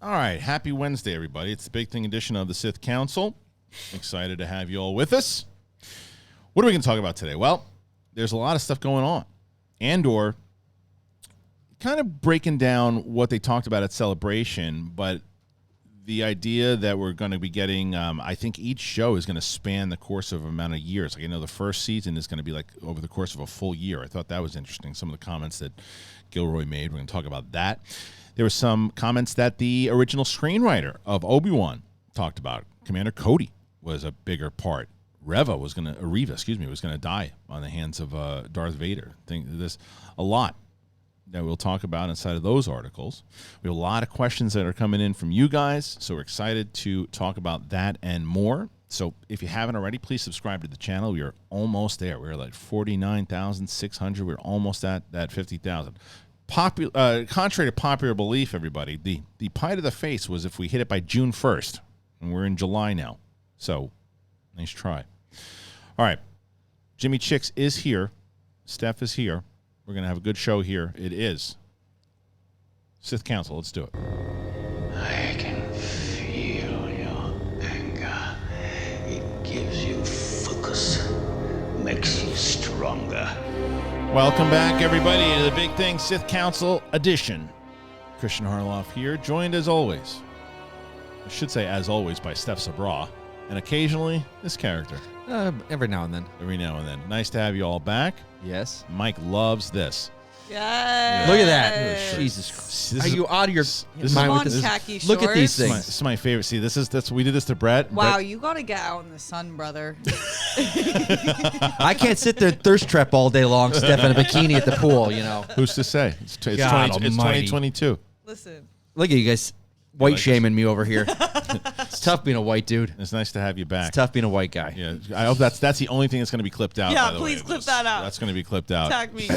All right, happy Wednesday, everybody. It's the Big Thing edition of the Sith Council. Excited to have you all with us. What are we going to talk about today? Well, there's a lot of stuff going on. Andor, kind of breaking down what they talked about at Celebration, but the idea that we're going to be getting, I think each show is going to span the course of an amount of years. Like, I know the first season is going to be like over the course of a full year. I thought that was interesting. Some of the comments that Gilroy made, we're going to talk about that. There were some comments that the original screenwriter of Obi Wan talked about. Commander Cody was a bigger part. Reva was going to die on the hands of Darth Vader. I think there's a lot that we'll talk about inside of those articles. We have a lot of questions that are coming in from you guys, so we're excited to talk about that and more. So if you haven't already, please subscribe to the channel. We are almost there. We're like 49,600. We're almost at that 50,000. Contrary to popular belief, everybody, the pie to the face was if we hit it by June 1st, and we're in July now. So, nice try. All right, Jimmy Chicks is here. Steph is here. We're going to have a good show here. It is Sith Council. Let's do it. I can feel your anger. It gives you focus, makes you stronger. Welcome back, everybody, to the Big Thing Sith Council edition. Christian Harloff here, joined as always, I should say as always, by Steph Sabra, and occasionally this character. Every now and then. Every now and then. Nice to have you all back. Yes. Mike loves this. Yes. Look at that. Jesus Christ. Are you out of your mind with this? Khaki Look at these shorts. things. This is my favorite. See, we did this to Brett. Wow, Brett, you gotta get out in the sun, brother. I can't sit there and thirst trap all day long, Steph, in a bikini at the pool, you know. who's to say? It's God 2022. Listen. Look at you guys white like shaming me over here. It's tough being a white dude. It's nice to have you back. It's tough being a white guy. Yeah, I hope that's the only thing that's going to be clipped out. Yeah, by the please way, clip that out. That's going to be clipped out. Tag me.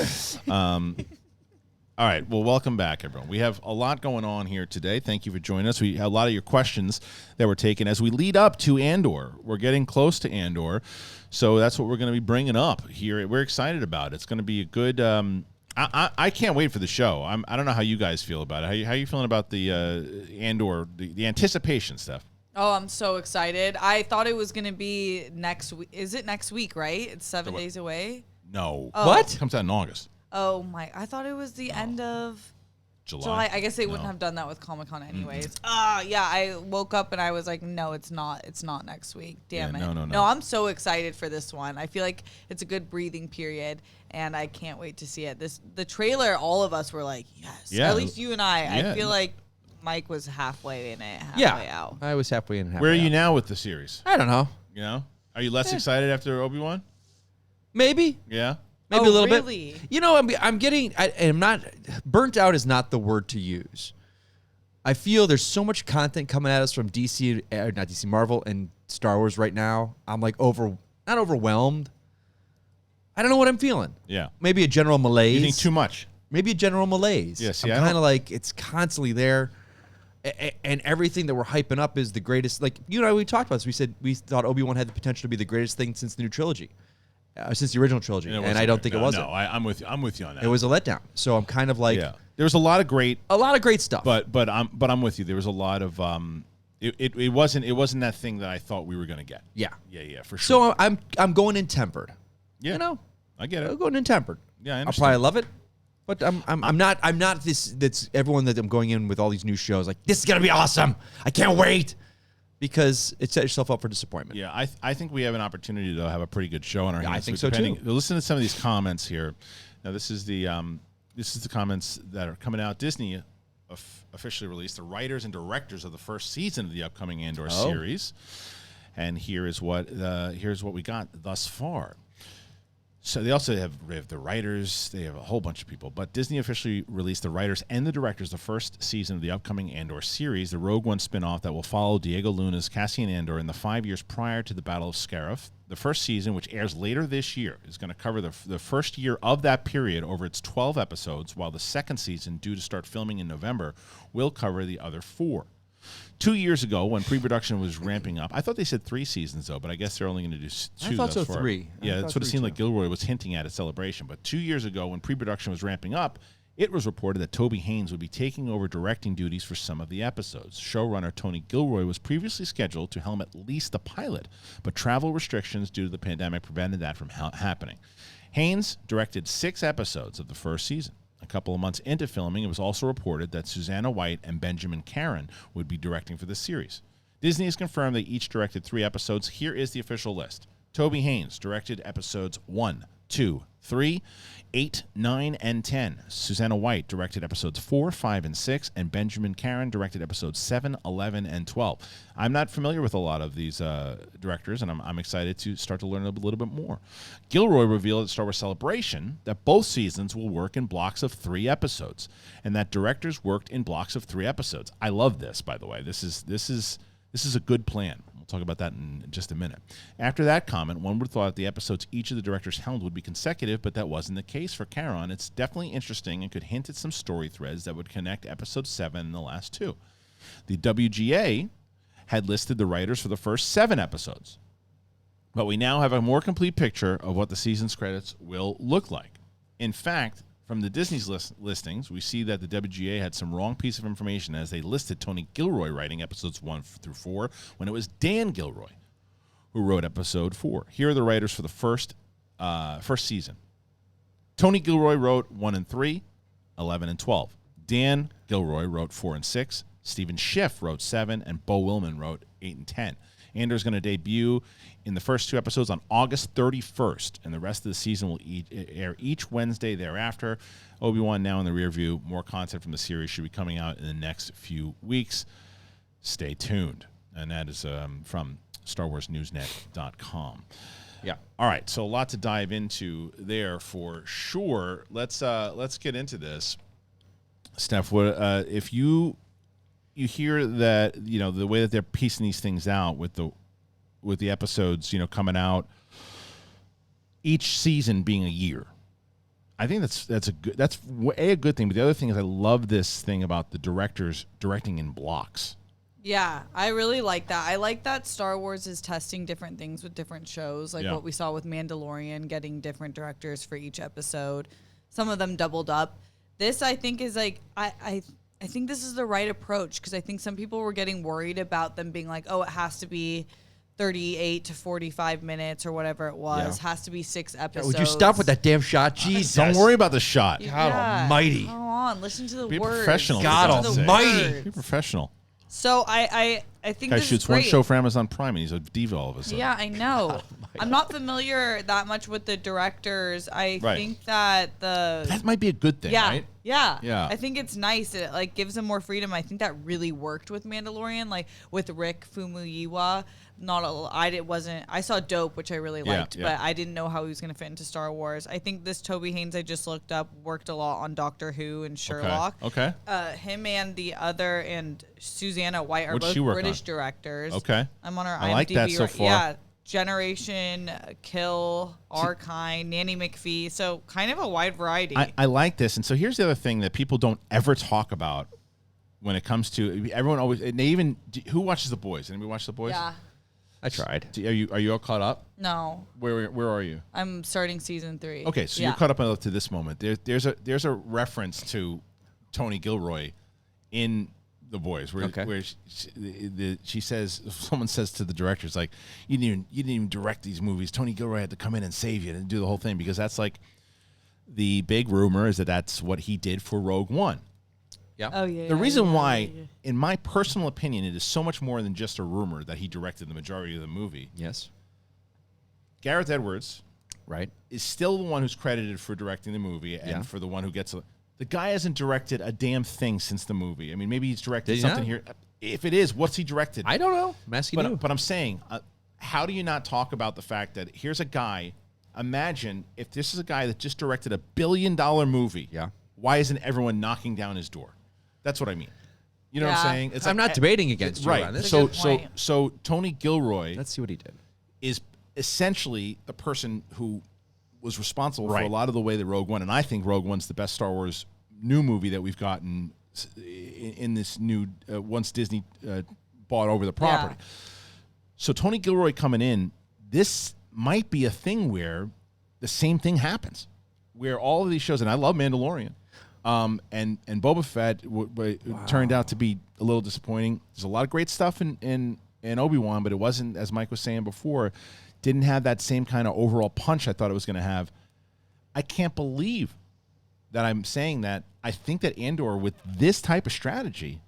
All right. Well, welcome back, everyone. We have a lot going on here today. Thank you for joining us. We have a lot of your questions that were taken as we lead up to Andor. We're getting close to Andor, so that's what we're going to be bringing up here. We're excited about it. It's going to be a good. I can't wait for the show. I don't know how you guys feel about it. How are you feeling about the Andor, the anticipation stuff? Oh, I'm so excited. I thought it was gonna be next week. Is it next week, right? It's 7 days away. No. Oh. What? It comes out in August. Oh my, I thought it was the end of July. I guess they wouldn't have done that with Comic-Con anyways. Yeah, I woke up and I was like, no, it's not. It's not next week. Damn it. No. No, I'm so excited for this one. I feel like it's a good breathing period, and I can't wait to see it. The trailer, all of us were like, yes. Yeah. At least you and I. Yeah. I feel like Mike was halfway in it, halfway out. I was halfway in and halfway Where are out. you now with the series? I don't know. You know, are you less excited after Obi-Wan? Maybe. Yeah. Maybe Oh, a little really? bit. You know, I'm getting. I'm not. Burnt out is not the word to use. I feel there's so much content coming at us from DC, not DC, Marvel, and Star Wars right now. I'm like not overwhelmed. I don't know what I'm feeling. Yeah. Maybe a general malaise. You think too much? Maybe a general malaise. Yeah, see, I'm I don't- kind of like it's constantly there, and everything that we're hyping up is the greatest. Like you know, we talked about this. We said we thought Obi-Wan had the potential to be the greatest thing since the new trilogy. Since the original trilogy, and I don't think it wasn't. No, I'm with you on that. It was a letdown. So I'm kind of like, yeah. There was a lot of great stuff. But I'm with you. There was a lot of it wasn't that thing that I thought we were going to get. Yeah, for sure. So I'm going in tempered. Yeah, You know, I get I'm it. going in tempered. Yeah, I I'll understand. probably love it, but I'm not this. That's everyone that I'm going in with all these new shows. Like this is gonna be awesome. I can't wait. Because it set yourself up for disappointment. Yeah, I think we have an opportunity to have a pretty good show on our hands. I think so too. Listen to some of these comments here. Now, this is the comments that are coming out. Disney officially released the writers and directors of the first season of the upcoming Andor series, and here's what we got thus far. So they also have the writers. They have a whole bunch of people. But Disney officially released the writers and the directors of the first season of the upcoming Andor series, the Rogue One spinoff that will follow Diego Luna's Cassian Andor in the 5 years prior to the Battle of Scarif. The first season, which airs later this year, is going to cover the first year of that period over its 12 episodes, while the second season, due to start filming in November, will cover the other 4. 2 years ago, when pre-production was ramping up, I thought they said 3 seasons, though, but I guess they're only going to do 2 I thought thus so, far. 3. Yeah, that's what it seemed like Gilroy was hinting at Celebration. But 2 years ago, when pre-production was ramping up, It was reported that Toby Haynes would be taking over directing duties for some of the episodes. Showrunner Tony Gilroy was previously scheduled to helm at least the pilot, but travel restrictions due to the pandemic prevented that from happening. Haynes directed 6 episodes of the first season. A couple of months into filming, it was also reported that Susanna White and Benjamin Caron would be directing for the series. Disney has confirmed they each directed 3 episodes. Here is the official list. Toby Haynes directed episodes 1, 2, 3, 8, 9, and 10. Susanna White directed episodes 4, 5, and 6, and Benjamin Caron directed episodes 7, 11, and 12. I'm not familiar with a lot of these directors, and I'm excited to start to learn a little bit more. Gilroy revealed at Star Wars Celebration that both seasons will work in blocks of 3 episodes, and that directors worked in blocks of 3 episodes. I love this, by the way. This is a good plan. Talk about that in just a minute. After that comment, one would have thought the episodes each of the directors helmed would be consecutive, but that wasn't the case for Caron. It's definitely interesting and could hint at some story threads that would connect episode 7 and the last 2. The WGA had listed the writers for the first 7 episodes, but we now have a more complete picture of what the season's credits will look like. In fact, from the Disney's listings, we see that the WGA had some wrong piece of information as they listed Tony Gilroy writing episodes 1 through 4 when it was Dan Gilroy who wrote episode 4. Here are the writers for the first season. Tony Gilroy wrote 1 and 3, 11 and 12. Dan Gilroy wrote 4 and 6. Stephen Schiff wrote 7, and Bo Willman wrote 8 and 10. Andor is going to debut in the first 2 episodes on August 31st, and the rest of the season will air each Wednesday thereafter. Obi-Wan now in the rear view. More content from the series should be coming out in the next few weeks. Stay tuned. And that is from StarWarsNewsNet.com. Yeah. All right. So a lot to dive into there for sure. Let's get into this. Steph, if you hear that, the way that they're piecing these things out with the episodes, coming out each season being a year. I think that's a good thing. But the other thing is I love this thing about the directors directing in blocks. Yeah, I really like that. I like that Star Wars is testing different things with different shows, like what we saw with Mandalorian, getting different directors for each episode. Some of them doubled up. This, I think, is like, I think this is the right approach, because I think some people were getting worried about them being like, oh, it has to be 38 to 45 minutes or whatever it was. Has to be 6 episodes. Would you stop with that damn shot? Jesus. Don't worry about the shot. God almighty. Come on, listen to the Be words. Professional. God almighty. Be professional. So I think Guy this shoots is great. one show for Amazon Prime, and he's a diva all of a sudden. Yeah, I know. I'm not familiar that much with the directors. I think that that might be a good thing, right? Yeah. I think it's nice. It gives them more freedom. I think that really worked with Mandalorian, like with Rick Famuyiwa. I saw Dope, which I really liked, but I didn't know how he was going to fit into Star Wars. I think this Toby Haynes I just looked up worked a lot on Doctor Who and Sherlock. Okay. Him and Susanna White are What'd both she work British on? directors. Okay. I'm on her IMDb. I like that so far. Yeah. Generation, Kill, Arkine, Nanny McPhee. So kind of a wide variety. I like this. And so here's the other thing that people don't ever talk about when it comes to everyone always. Who watches The Boys? Anybody watch The Boys? Yeah. I tried. Are you all caught up? No. Where are you? I'm starting season 3. Okay, so you're caught up up to this moment. There's a reference to Tony Gilroy in The Boys where she says, someone says to the directors, like, you didn't even direct these movies. Tony Gilroy had to come in and save you and do the whole thing, because that's like the big rumor is that's what he did for Rogue One. Yeah. Oh yeah. The reason why, in my personal opinion, it is so much more than just a rumor that he directed the majority of the movie. Yes. Gareth Edwards, right, is still the one who's credited for directing the movie and for the one who gets the guy hasn't directed a damn thing since the movie. I mean, maybe he's directed something here. If it is, what's he directed? I don't know. I'm asking you. But I'm saying, how do you not talk about the fact that here's a guy? Imagine if this is a guy that just directed $1 billion movie. Yeah. Why isn't everyone knocking down his door? That's what I mean. You know what I'm saying? I'm not debating against you on this. So Tony Gilroy, let's see what he did, is essentially the person who was responsible for a lot of the way that Rogue One, and I think Rogue One's the best Star Wars new movie that we've gotten in this new once Disney bought over the property. Yeah. So Tony Gilroy coming in, this might be a thing where the same thing happens, where all of these shows, and I love Mandalorian. And Boba Fett turned out to be a little disappointing. There's a lot of great stuff in Obi-Wan, but it wasn't, as Mike was saying before, didn't have that same kind of overall punch I thought it was going to have. I can't believe that I'm saying that. I think that Andor, with this type of strategy,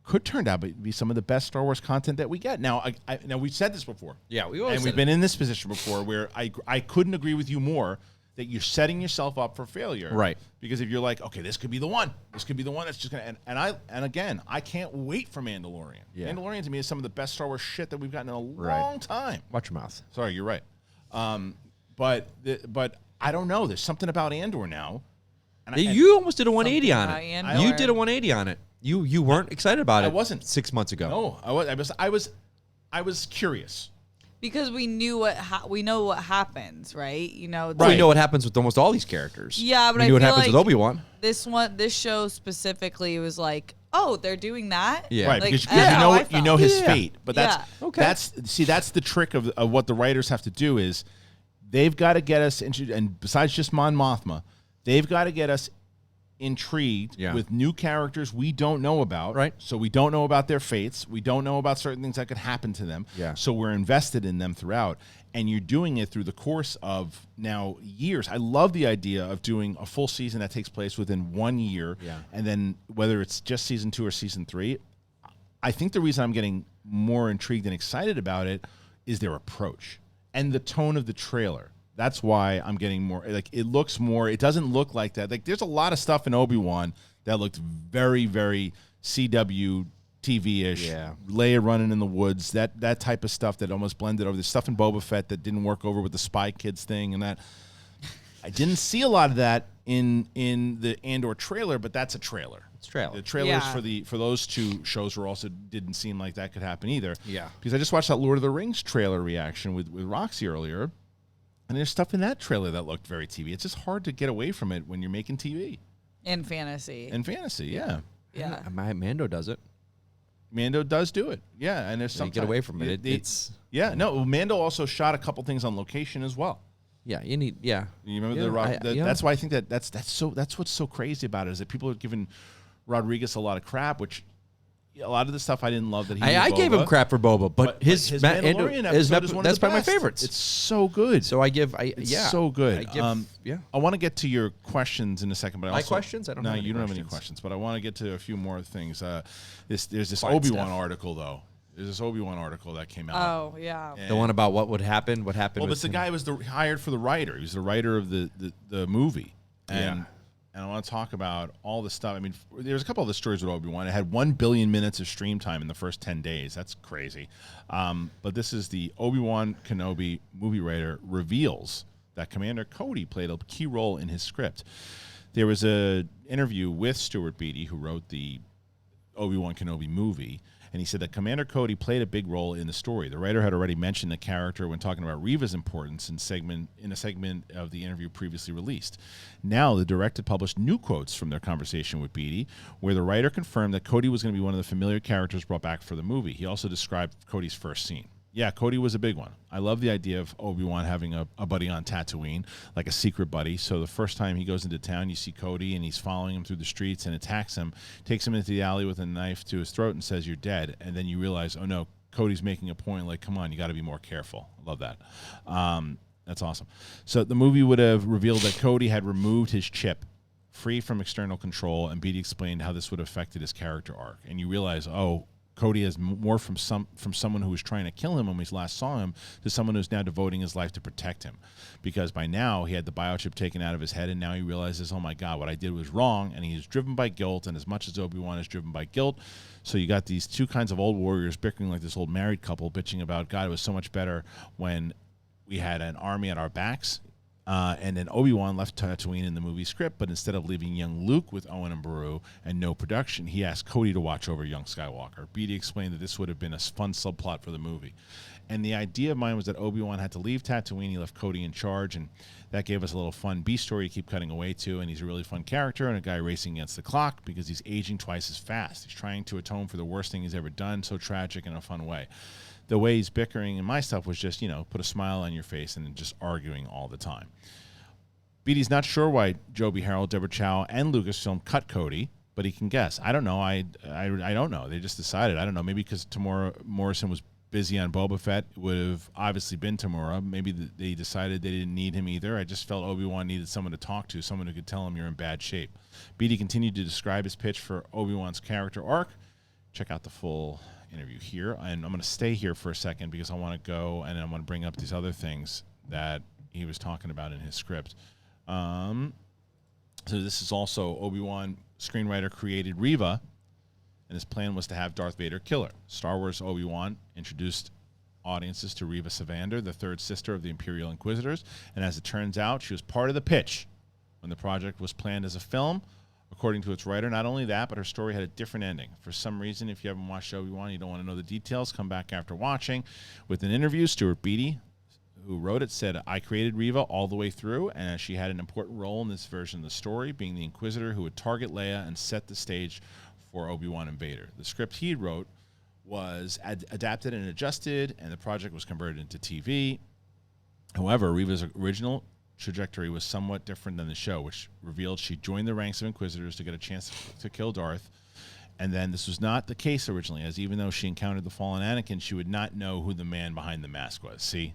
could turn out to be some of the best Star Wars content that we get. Now, now we've said this before. Yeah, we've been in this position before where I couldn't agree with you more that you're setting yourself up for failure. Right. Because if you're like, okay, this could be the one. This could be the one that's just going to... And again, I can't wait for Mandalorian. Yeah. Mandalorian, to me, is some of the best Star Wars shit that we've gotten in a long time. Watch your mouth. Sorry, you're right. But I don't know. There's something about Andor now. You almost did a 180 on about it. Andor. You did a 180 on it. You weren't excited about it. I wasn't 6 months ago. No, I was curious. Because we knew we know what happens, right? You know, We know what happens with almost all these characters. Yeah, but we I knew what feel happens like with Obi-Wan. This show specifically was like, oh, they're doing that. Yeah. Right, Like, because that's how you know I his felt. fate. But Okay. that's the trick of what the writers have to do is they've got to get us into, and besides just Mon Mothma, they've got to get us intrigued with new characters we don't know about. Right. So we don't know about their fates. We don't know about certain things that could happen to them. Yeah. So we're invested in them throughout. And you're doing it through the course of now years. I love the idea of doing a full season that takes place within 1 year. Yeah. And then whether it's just season 2 or season 3, I think the reason I'm getting more intrigued and excited about it is their approach and the tone of the trailer. That's why I'm getting more, like, it looks more, it doesn't look like that. Like, there's a lot of stuff in Obi-Wan that looked very, very CW TV-ish. Yeah. Leia running in the woods, that type of stuff that almost blended over. There's stuff in Boba Fett that didn't work over with the Spy Kids thing and that. I didn't see a lot of that in the Andor trailer, but that's a trailer. It's trailer. The trailers Yeah. for those two shows were also didn't seem like that could happen either. Yeah. Because I just watched that Lord of the Rings trailer reaction with Roxy earlier, and there's stuff in that trailer that looked very TV. It's just hard to get away from it when you're making TV And fantasy. and fantasy. Yeah, Yeah. Mando does it. Mando does do it. Yeah, and there's You some get away from it. It's Mando also shot a couple things on location as well. yeah. You need You remember that's why I think that's what's so crazy about it is that people are giving Rodriguez a lot of crap, which a lot of the stuff I didn't love that he. I gave him crap for Boba, but his Mandalorian episode is one of that's the probably my best. favorites. It's so good. So It's so good. I want to get to your questions in a second, but My questions? I don't No, have any you don't have any questions. questions, but I want to get to a few more things. There's this Fine Obi-Wan stuff. article though. There's this Obi-Wan article that came out. Oh, yeah. the one about what would happen. What happened? Well, with but the him. guy was hired for the writer. He was the writer of the movie. And I want to talk about all the stuff. I mean, there's a couple of the stories with Obi-Wan. It had 1 billion minutes of stream time in the first 10 days. That's crazy. But this is the Obi Wan Kenobi movie writer reveals that Commander Cody played a key role in his script. There was an interview with Stuart Beattie, who wrote the Obi Wan Kenobi movie. And he said that Commander Cody played a big role in the story. The writer had already mentioned the character when talking about Reva's importance in a segment of the interview previously released. Now, the director published new quotes from their conversation with Beattie, where the writer confirmed that Cody was going to be one of the familiar characters brought back for the movie. He also described Cody's first scene. Yeah, Cody was a big one. I love the idea of Obi-Wan having a buddy on Tatooine, like a secret buddy. So the first time he goes into town, you see Cody, and he's following him through the streets and attacks him, takes him into the alley with a knife to his throat and says, "You're dead." And then you realize, oh, no, Cody's making a point, like, come on, you got to be more careful. I love that. That's awesome. So the movie would have revealed that Cody had removed his chip, free from external control, and Beattie explained how this would have affected his character arc. And you realize, oh, Cody has more from someone who was trying to kill him when we last saw him to someone who's now devoting his life to protect him. Because by now he had the biochip taken out of his head, and now he realizes, oh my God, what I did was wrong, and he's driven by guilt. And as much as Obi-Wan is driven by guilt, so you got these two kinds of old warriors bickering like this old married couple, bitching about, God, it was so much better when we had an army at our backs. And then Obi-Wan left Tatooine in the movie script, but instead of leaving young Luke with Owen and Beru and no production, he asked Cody to watch over young Skywalker. Beattie explained that this would have been a fun subplot for the movie. And the idea of mine was that Obi-Wan had to leave Tatooine. He left Cody in charge, and that gave us a little fun B story to keep cutting away to. And he's a really fun character and a guy racing against the clock because he's aging twice as fast. He's trying to atone for the worst thing he's ever done, so tragic in a fun way. The way he's bickering and my stuff was just, put a smile on your face and just arguing all the time. Beatty's not sure why Joby Harold, Deborah Chow, and Lucasfilm cut Cody, but he can guess. I don't know. I don't know. They just decided. I don't know. Maybe because Tamora Morrison was busy on Boba Fett, it would have obviously been Tamora. Maybe they decided they didn't need him either. I just felt Obi-Wan needed someone to talk to, someone who could tell him you're in bad shape. Beatty continued to describe his pitch for Obi-Wan's character arc. Check out the full interview here. And I'm going to stay here for a second because I want to go and I want to bring up these other things that he was talking about in his script. So this is also Obi-Wan screenwriter created Reva, and his plan was to have Darth Vader kill her. Star Wars Obi-Wan introduced audiences to Reva Savander, the third sister of the Imperial Inquisitors, and as it turns out, she was part of the pitch when the project was planned as a film. According to its writer, not only that, but her story had a different ending. For some reason, if you haven't watched Obi-Wan, you don't want to know the details, come back after watching. With an interview, Stuart Beatty, who wrote it, said, I created Reva all the way through, and she had an important role in this version of the story, being the Inquisitor who would target Leia and set the stage for Obi-Wan and Vader. The script he wrote was adapted and adjusted, and the project was converted into TV. However, Reva's original trajectory was somewhat different than the show, which revealed she joined the ranks of Inquisitors to get a chance to kill Darth. And then this was not the case originally, as even though she encountered the fallen Anakin, she would not know who the man behind the mask was. See?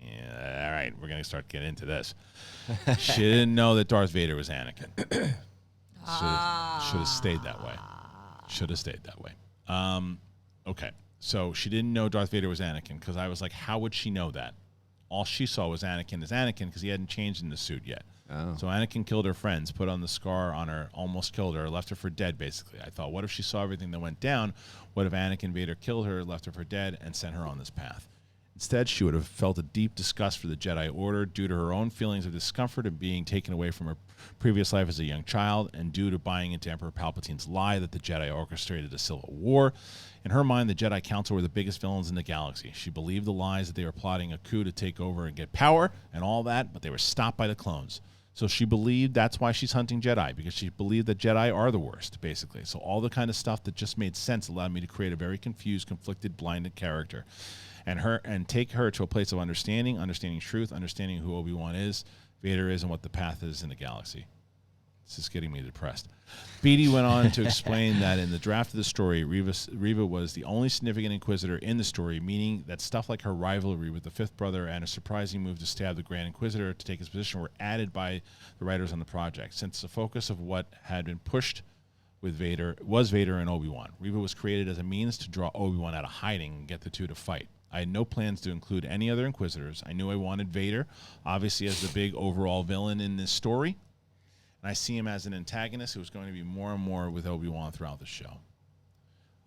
Yeah, all right, we're going to start getting into this. She didn't know that Darth Vader was Anakin. Should have stayed that way. Should have stayed that way. Okay, so she didn't know Darth Vader was Anakin because I was like, how would she know that? All she saw was Anakin as Anakin because he hadn't changed in the suit yet. Oh. So Anakin killed her friends, put on the scar on her, almost killed her, left her for dead, basically. I thought, what if she saw everything that went down? What if Anakin Vader killed her, left her for dead, and sent her on this path? Instead, she would have felt a deep disgust for the Jedi Order due to her own feelings of discomfort of being taken away from her previous life as a young child and due to buying into Emperor Palpatine's lie that the Jedi orchestrated a civil war. In her mind, the Jedi Council were the biggest villains in the galaxy. She believed the lies that they were plotting a coup to take over and get power and all that, but they were stopped by the clones. So she believed that's why she's hunting Jedi, because she believed that Jedi are the worst, basically. So all the kind of stuff that just made sense allowed me to create a very confused, conflicted, blinded character. And take her to a place of understanding truth, understanding who Obi-Wan is, Vader is, and what the path is in the galaxy. This is getting me depressed. Beatty went on to explain that in the draft of the story, Reva was the only significant Inquisitor in the story, meaning that stuff like her rivalry with the fifth brother and a surprising move to stab the Grand Inquisitor to take his position were added by the writers on the project. Since the focus of what had been pushed with Vader was Vader and Obi-Wan, Reva was created as a means to draw Obi-Wan out of hiding and get the two to fight. I had no plans to include any other Inquisitors. I knew I wanted Vader, obviously as the big overall villain in this story. And I see him as an antagonist who's going to be more and more with Obi-Wan throughout the show.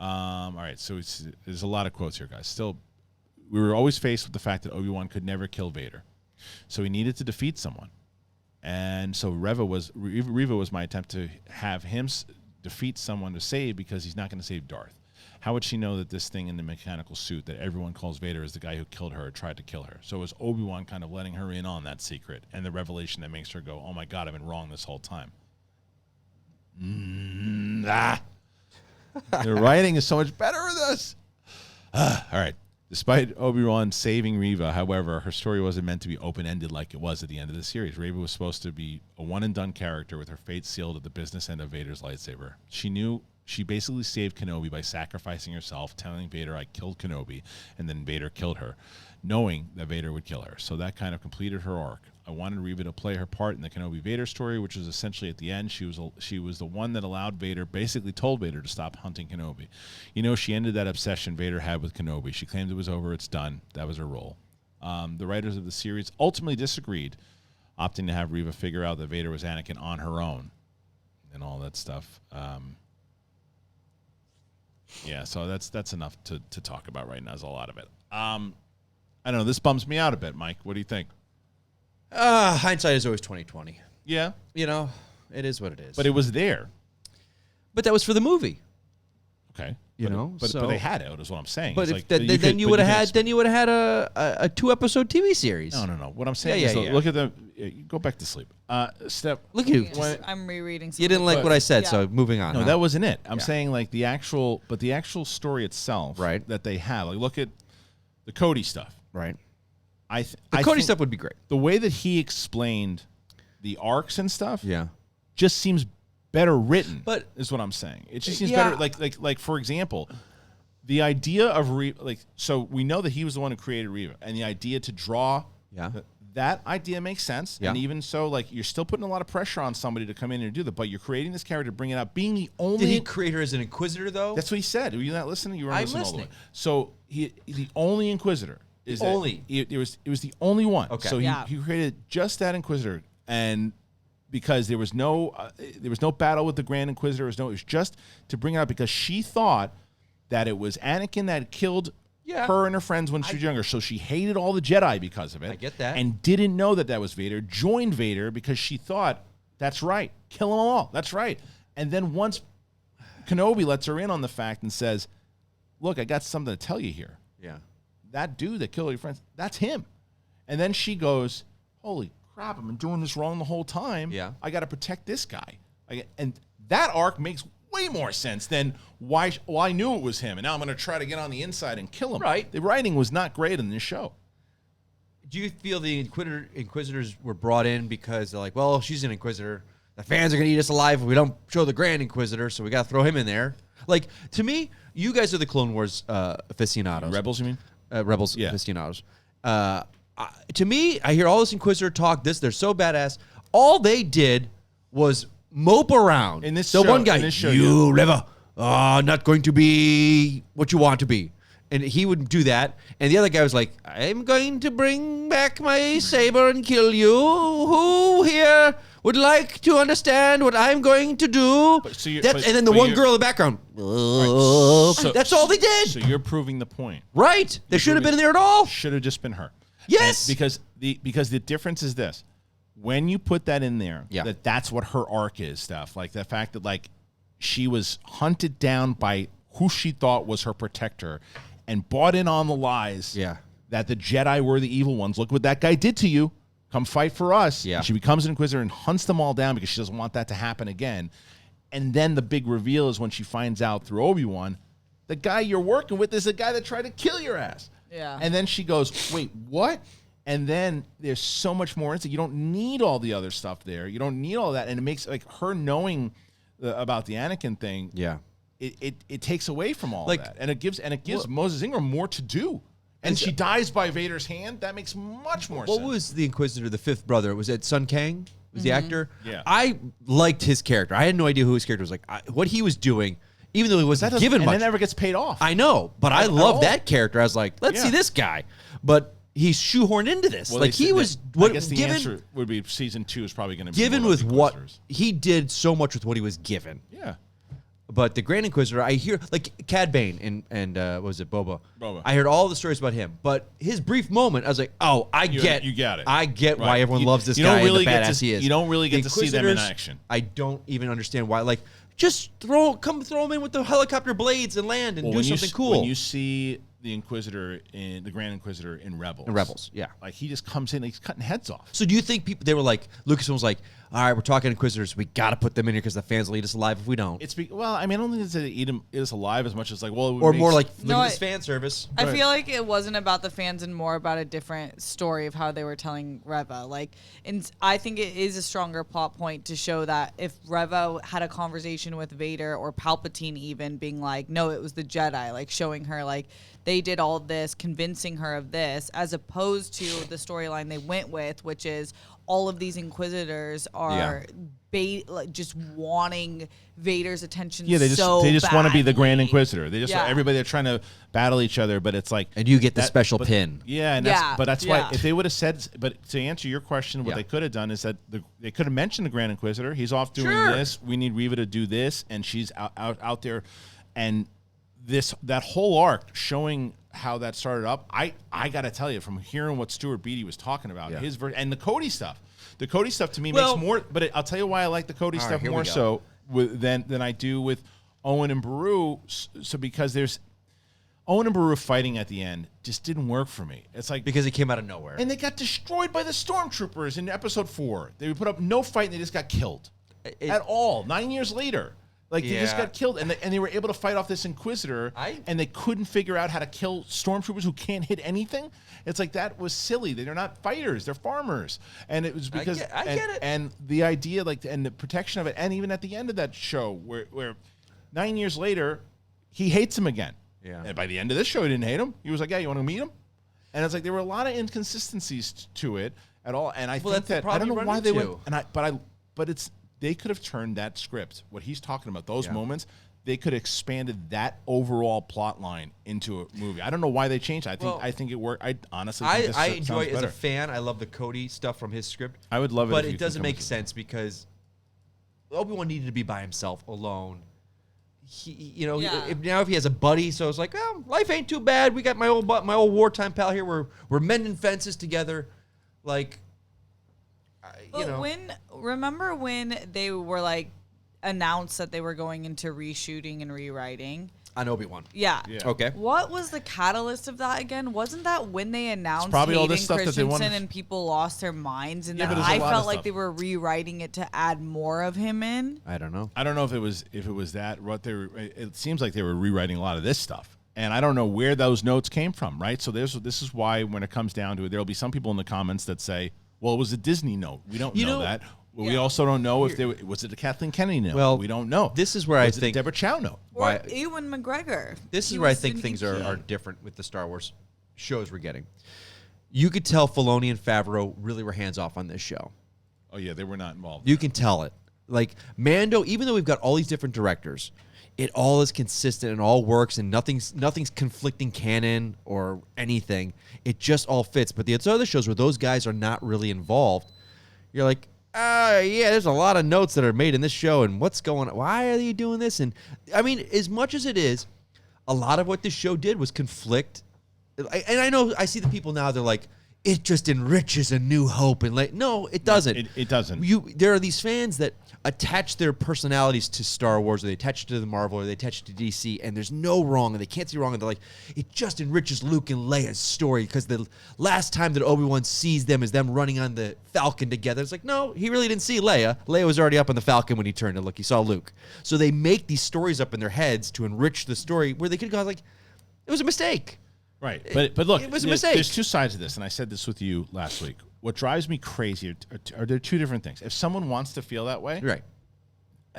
All right, so there's a lot of quotes here, guys. Still, we were always faced with the fact that Obi-Wan could never kill Vader. So he needed to defeat someone. And so Reva was my attempt to have him defeat someone to save, because he's not going to save Darth. How would she know that this thing in the mechanical suit that everyone calls Vader is the guy who killed her or tried to kill her? So it was Obi-Wan kind of letting her in on that secret and the revelation that makes her go, oh my God, I've been wrong this whole time. The writing is so much better with this. All right. Despite Obi-Wan saving Reva, however, her story wasn't meant to be open-ended like it was at the end of the series. Reva was supposed to be a one-and-done character with her fate sealed at the business end of Vader's lightsaber. She basically saved Kenobi by sacrificing herself, telling Vader I killed Kenobi, and then Vader killed her, knowing that Vader would kill her. So that kind of completed her arc. I wanted Reva to play her part in the Kenobi-Vader story, which was essentially at the end. She was the one that allowed Vader, basically told Vader to stop hunting Kenobi. You know, she ended that obsession Vader had with Kenobi. She claimed it was over, it's done. That was her role. The writers of the series ultimately disagreed, opting to have Reva figure out that Vader was Anakin on her own and all that stuff. Yeah, so that's enough to talk about right now. There's a lot of it. I don't know. This bums me out a bit, Mike. What do you think? Hindsight is always 20/20. Yeah. You know, it is what it is. But it was there. But that was for the movie. Okay. But they had it, is what I'm saying. But it's then you would have had a 2-episode TV series. No. What I'm saying is, look at go back to sleep. Step. Look at you. I'm rereading. You didn't like what I said, so moving on. No, that wasn't it. I'm saying like the actual story itself, right? That they have. Like, look at the Cody stuff, right? The Cody stuff would be great. The way that he explained the arcs and stuff, just seems better written. But is what I'm saying. It just seems better. Like for example, the idea of so we know that he was the one who created Reva, and the idea to draw that idea makes sense. And even so, like, you're still putting a lot of pressure on somebody to come in and do that, but you're creating this character, bring it up, being the only. Did he create her as an Inquisitor though? That's what he said. Were you not listening? You weren't I'm listening listening. all the way. So the only Inquisitor is Only. it was the only one. Okay. So he created just that Inquisitor, and because there was no battle with the Grand Inquisitor, it was just to bring it up because she thought that it was Anakin that killed her and her friends when she was younger. So she hated all the Jedi because of it. I get that. And didn't know that was Vader. Joined Vader because she thought, that's right, kill them all. That's right. And then once Kenobi lets her in on the fact and says, look, I got something to tell you here. Yeah. That dude that killed your friends, that's him. And then she goes, holy crap, I've been doing this wrong the whole time. Yeah. I got to protect this guy. And that arc makes way more sense than why. Well, I knew it was him, and now I'm going to try to get on the inside and kill him. Right. The writing was not great in this show. Do you feel the Inquisitors were brought in because they're like, well, she's an Inquisitor. The fans are going to eat us alive if we don't show the Grand Inquisitor, so we got to throw him in there. Like, to me, you guys are the Clone Wars aficionados. Rebels, you mean? Rebels aficionados. To me, I hear all this Inquisitor talk. They're so badass. All they did was mope around. In this the show, one guy, you Reva, not going to be what you want to be. And he would do that. And the other guy was like, I'm going to bring back my saber and kill you. Who here would like to understand what I'm going to do? And then the one girl in the background. That's all they did. So you're proving the point. Right. They should have been there at all. Should have just been her. Yes. And because the difference is this. When you put that in there, that's what her arc is, stuff. Like the fact that like she was hunted down by who she thought was her protector and bought in on the lies that the Jedi were the evil ones. Look what that guy did to you. Come fight for us. Yeah. And she becomes an Inquisitor and hunts them all down because she doesn't want that to happen again. And then the big reveal is when she finds out through Obi-Wan, the guy you're working with is the guy that tried to kill your ass. Yeah. And then she goes, wait, what? And then there's so much more into it. You don't need all the other stuff there. You don't need all that. And it makes like her knowing about the Anakin thing. Yeah. It takes away from all Like, of that. And it gives Moses Ingram more to do. And she dies by Vader's hand. That makes much more sense. What was the Inquisitor, the fifth brother? Was it Sun Kang? Was the actor? Yeah. I liked his character. I had no idea who his character was. Like what he was doing, even though he wasn't given much. And it never gets paid off. I know, but I love that character. I was like, let's see this guy. But he's shoehorned into this. Well, like he was. I guess the answer would be season 2 is probably going to be given more with about the what Inquisitors. he did so much with what he was given. Yeah. But the Grand Inquisitor, I hear like Cad Bane and what was it, Boba? Boba. I heard all the stories about him, but his brief moment, I was like, oh, You got it. I get why Right. everyone loves this you guy don't really and the get badass to, he is. You don't really get to see them in Inquisitors, action. I don't even understand why. Like, just throw him in with the helicopter blades and land and do something cool. When you see the Inquisitor the Grand Inquisitor in Rebels. Yeah. Like he just comes in, he's cutting heads off. So do you think they were like, Lucasfilm was like, all right, we're talking Inquisitors, we got to put them in here because the fans will eat us alive if we don't. I mean, I don't think it's that they eat us alive as much as like, well, or more like, look No, at this fan service. I feel like it wasn't about the fans and more about a different story of how they were telling Reva. Like, and I think it is a stronger plot point to show that if Reva had a conversation with Vader or Palpatine even being like, no, it was the Jedi, like showing her like they did all this, convincing her of this, as opposed to the storyline they went with, which is all of these Inquisitors are like just wanting Vader's attention. Yeah, they just want to be the Grand badly. Inquisitor. They just everybody, they're trying to battle each other, but it's like, and you get the special pin. Yeah, and that's why if they would have said, but to answer your question, what they could have done is that they could have mentioned the Grand Inquisitor. He's off doing this. We need Reva to do this, and she's out there, and that whole arc showing how that started up. I got to tell you, from hearing what Stuart Beattie was talking about, his version and the Cody stuff. The Cody stuff to me makes more. But I'll tell you why I like the Cody stuff more so than I do with Owen and Beru. So because there's Owen and Beru fighting at the end just didn't work for me. It's like because it came out of nowhere, and they got destroyed by the stormtroopers in episode 4. They put up no fight and they just got killed at all. 9 years later. Like, they just Yeah. got killed, and they were able to fight off this Inquisitor, and they couldn't figure out how to kill stormtroopers who can't hit anything. It's like, that was silly. They're not fighters; they're farmers, and it was because I get it. And the idea, like, and the protection of it, and even at the end of that show, where 9 years later, he hates him again. Yeah. And by the end of this show, he didn't hate him. He was like, "Yeah, you want to meet him?" And it's like there were a lot of inconsistencies to it at all. And I think that I don't know why they went. But it's. They could have turned that script, what he's talking about, those moments, they could have expanded that overall plot line into a movie. I don't know why they changed it. I think it worked. I honestly think this I enjoy it as better. a fan. I love the Cody stuff from his script. I would love it, but if it you doesn't can come make up with sense because Obi-Wan needed to be by himself, alone. If he has a buddy, so it's like, oh, life ain't too bad. We got my old wartime pal here. We're mending fences together, like. Remember when they were like announced that they were going into reshooting and rewriting On Obi-Wan. Yeah. Okay. What was the catalyst of that again? Wasn't that when they announced probably all Hayden this stuff that they Christensen wanted- and people lost their minds, and Yeah, then but there's a I lot of felt like stuff. they were rewriting it to add more of him in? I don't know. I don't know if it was that what they were. It seems like they were rewriting a lot of this stuff, and I don't know where those notes came from. Right, so this is why when it comes down to it, there will be some people in the comments that say, "Well, it was a Disney note. We don't know that." Well, we also don't know if was it a Kathleen Kennedy note. Well, we don't know. This is where was I it think a Deborah Chow note. Or Ewan McGregor. This He is where I was think in things EP. are different with the Star Wars shows we're getting. You could tell Filoni and Favreau really were hands off on this show. Oh yeah, they were not involved. You can tell it. Like Mando, even though we've got all these different directors, it all is consistent and all works, and nothing's conflicting canon or anything. It just all fits. But the other shows where those guys are not really involved, you're like, yeah, there's a lot of notes that are made in this show, and what's going on? Why are you doing this? And I mean, as much as it is, a lot of what this show did was conflict. And I know I see the people now, they're like, it just enriches A New Hope. And like, no, it doesn't. It doesn't. There are these fans that attach their personalities to Star Wars, or they attach it to the Marvel, or they attach it to DC, and there's no wrong, and they can't see wrong, and they're like, it just enriches Luke and Leia's story, because the last time that Obi-Wan sees them is them running on the Falcon together. It's like, no, he really didn't see Leia. Leia was already up on the Falcon when he turned to look. He saw Luke. So they make these stories up in their heads to enrich the story, where they could go like, it was a mistake. Right, but look, it was a mistake. There's two sides to this, and I said this with you last week. What drives me crazy are there two different things. If someone wants to feel that way, Right.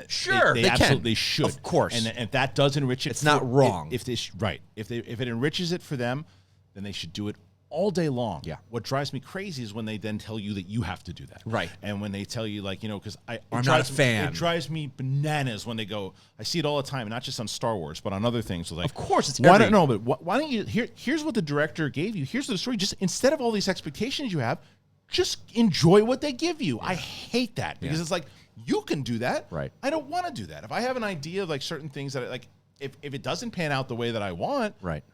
Sure, they they absolutely can. should, Of course. And if that does enrich it, It's not wrong. If it enriches it for them, then they should do it all day long. Yeah. What drives me crazy is when they then tell you that you have to do that. Right. And when they tell you, like, because I'm not a fan. It drives me bananas when they go. I see it all the time, not just on Star Wars, but on other things. Like, Of course, it's why every- don't know, but why don't you? Here's what the director gave you. Here's the story. Just instead of all these expectations you have, just enjoy what they give you. I hate that because it's like, you can do that. Right. I don't want to do that. If I have an idea of like certain things that if it doesn't pan out the way that I want, Right.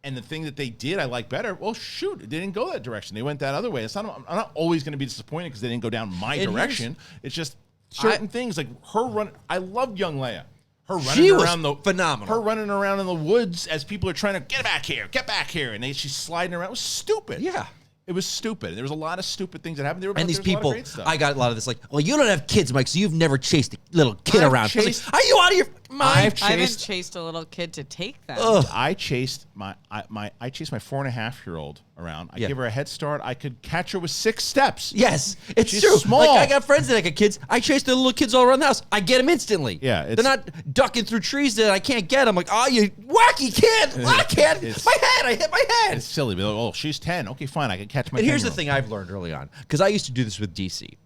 and the thing that they did I like better, well, shoot, it didn't go that direction. They went that other way. I'm not always going to be disappointed because they didn't go down my And direction. It's just certain things like her run. I loved young Leia. Her running She was around phenomenal. Her running around in the woods as people are trying to get back here, and she's sliding around. It was stupid. Yeah. It was stupid. There was a lot of stupid things that happened. And these There was a lot of people, great stuff. I got a lot of this like, well, you don't have kids, Mike, so you've never chased a little kid I've around. I was chased- like, are you out of your mind? I haven't chased a little kid to take them. I chased my 4.5-year-old around. I give her a head start. I could catch her with 6 steps. Yes, it's She's true. small. Like, I got friends that got kids. I chase the little kids all around the house. I get them instantly. Yeah, they're not ducking through trees that I can't get. I'm like, oh, you wacky kid! I can't. My head! I hit my head. It's silly. But oh, she's 10. Okay, fine. I can catch my. And here's the 10-year-old. thing I've learned early on, because I used to do this with DC.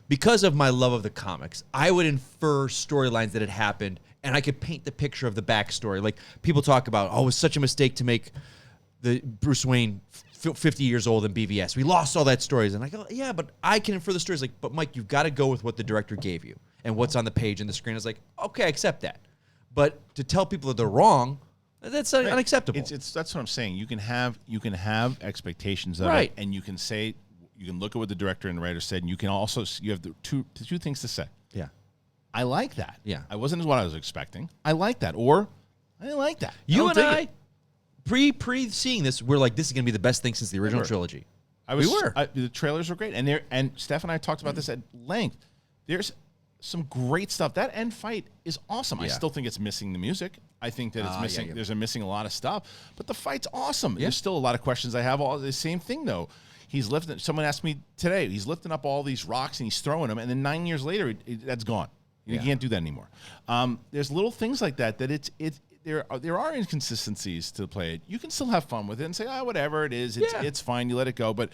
Because of my love of the comics, I would infer storylines that had happened, and I could paint the picture of the backstory. Like, people talk about, oh, it was such a mistake to make the Bruce Wayne 50 years old in BVS. We lost all that stories. And I go, yeah, but I can infer the stories. Like, but Mike, you've got to go with what the director gave you and what's on the page and the screen. Is like, okay, I accept that. But to tell people that they're wrong, that's unacceptable. That's what I'm saying. You can have expectations of Right. it, and you can say, you can look at what the director and the writer said, and you can also you have the two things to say. Yeah. I like that. Yeah. I wasn't what I was expecting. I like that, or I didn't like that. You and don't I, dig it. pre seeing this, we're like, this is going to be the best thing since the original trilogy. The trailers were great, and Steph and I talked about this at length. some great stuff. That end fight is awesome. I Yeah. still think it's missing the music. I think that it's missing. yeah. There's missing a lot of stuff, but the fight's awesome. There's still a lot of questions I have. All the same thing though. He's lifting. Someone asked me today. He's lifting up all these rocks and he's throwing them, and then 9 years later, that's gone. You can't do that anymore. There's little things like that there are inconsistencies to play it. You can still have fun with it and say, whatever it is, it's fine. You let it go. But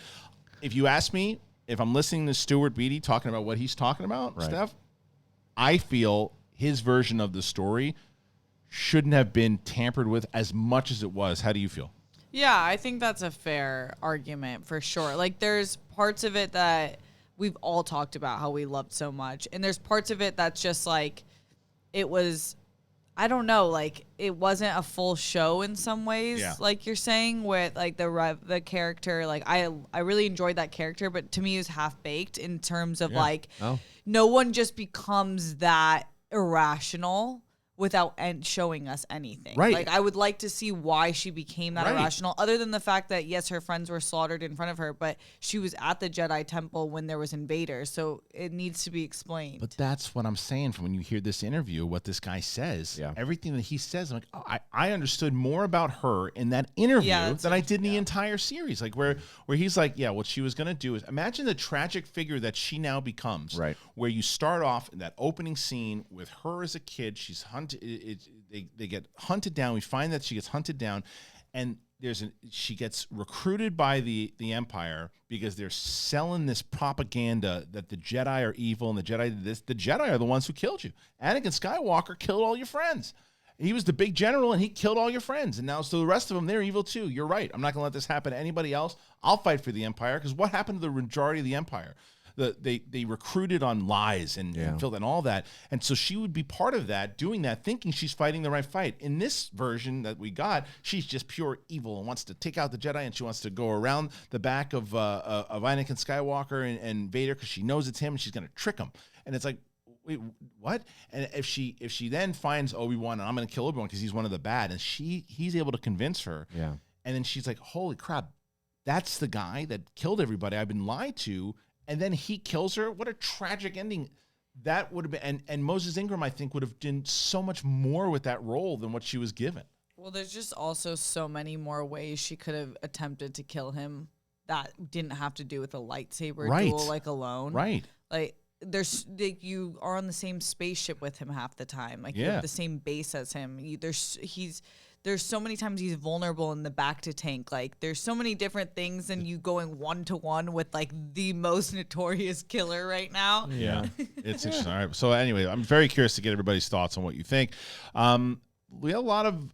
if you ask me, if I'm listening to Stuart Beattie talking about what he's talking about, Steph, I feel his version of the story shouldn't have been tampered with as much as it was. How do you feel? Yeah, I think that's a fair argument for sure. Like, there's parts of it that we've all talked about how we loved so much. And there's parts of it that's just like, it was, I don't know, like, it wasn't a full show in some ways, like you're saying, with like the character. Like, I really enjoyed that character, but to me it was half-baked in terms of like, no one just becomes that irrational without showing us anything. Right. Like, I would like to see why she became that irrational, other than the fact that, yes, her friends were slaughtered in front of her, but she was at the Jedi Temple when there was invaders, so it needs to be explained. But that's what I'm saying from when you hear this interview, what this guy says, everything that he says, I'm like, I understood more about her in that interview than I did in the entire series. Like, where he's like, what she was going to do is, imagine the tragic figure that she now becomes, where you start off in that opening scene with her as a kid, she's hunted. They get hunted down. We find that she gets hunted down, and she gets recruited by the Empire because they're selling this propaganda that the Jedi are evil and the Jedi did this. The Jedi are the ones who killed you. Anakin Skywalker killed all your friends. He was the big general, and he killed all your friends. And now, so the rest of them, they're evil too. You're right. I'm not going to let this happen to anybody else. I'll fight for the Empire, because what happened to the majority of the Empire? They recruited on lies and filth and all that. And so she would be part of that, doing that, thinking she's fighting the right fight. In this version that we got, she's just pure evil and wants to take out the Jedi, and she wants to go around the back of Anakin Skywalker and Vader, because she knows it's him, and she's going to trick him. And it's like, wait, what? And if she then finds Obi-Wan, and I'm going to kill Obi-Wan because he's one of the bad, and he's able to convince her. Yeah. And then she's like, holy crap, that's the guy that killed everybody. I've been lied to. And then he kills her. What a tragic ending that would have been. And Moses Ingram, I think, would have done so much more with that role than what she was given. Well, there's just also so many more ways she could have attempted to kill him that didn't have to do with a lightsaber duel, like, alone. Right. Like, you are on the same spaceship with him half the time. Like, you have the same base as him. There's so many times he's vulnerable in the back to tank. Like, there's so many different things, and you going 1-to-1 with like the most notorious killer right now. Yeah, it's interesting. All right. So anyway, I'm very curious to get everybody's thoughts on what you think. We have a lot of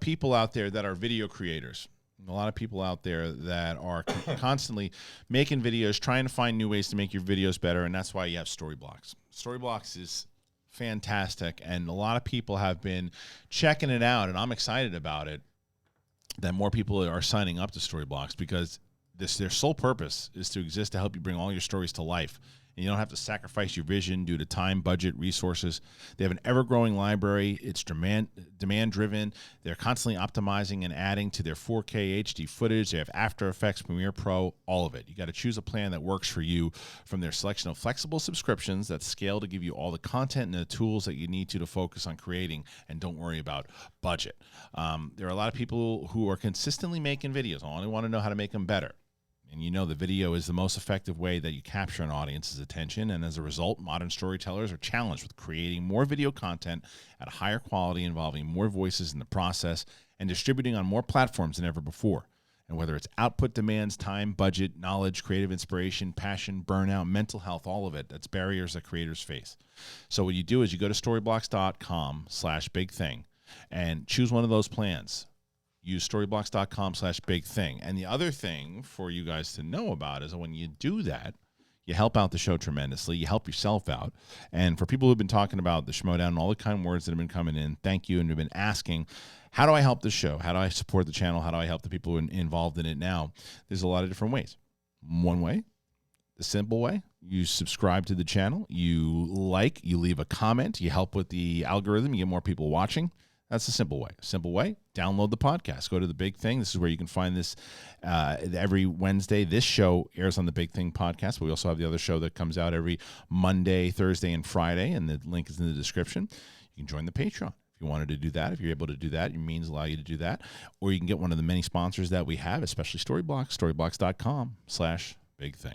people out there that are video creators. A lot of people out there that are constantly making videos, trying to find new ways to make your videos better, and that's why you have Storyblocks. Storyblocks is fantastic, and a lot of people have been checking it out, and I'm excited about it, that more people are signing up to Storyblocks, because their sole purpose is to exist to help you bring all your stories to life. And you don't have to sacrifice your vision due to time, budget, resources. They have an ever-growing library. It's demand-driven. They're constantly optimizing and adding to their 4K HD footage. They have After Effects, Premiere Pro, all of it. You got to choose a plan that works for you from their selection of flexible subscriptions that scale to give you all the content and the tools that you need to focus on creating, and don't worry about budget. There are a lot of people who are consistently making videos. I only want to know how to make them better. And you know the video is the most effective way that you capture an audience's attention, and as a result, modern storytellers are challenged with creating more video content at a higher quality, involving more voices in the process, and distributing on more platforms than ever before. And whether it's output demands, time, budget, knowledge, creative inspiration, passion, burnout, mental health, all of it, that's barriers that creators face. So what you do is you go to storyblocks.com/bigthing and choose one of those plans. Use storyblocks.com/bigthing. And the other thing for you guys to know about is that when you do that, you help out the show tremendously. You help yourself out. And for people who've been talking about the Schmodown and all the kind words that have been coming in, thank you, and have been asking, how do I help the show? How do I support the channel? How do I help the people involved in it now? There's a lot of different ways. One way, the simple way, you subscribe to the channel, you leave a comment, you help with the algorithm, you get more people watching. That's a simple way. Simple way, download the podcast. Go to The Big Thing. This is where you can find this every Wednesday. This show airs on The Big Thing podcast, but we also have the other show that comes out every Monday, Thursday, and Friday, and the link is in the description. You can join the Patreon if you wanted to do that. If you're able to do that, your means allow you to do that. Or you can get one of the many sponsors that we have, especially Storyblocks, storyblocks.com/big thing.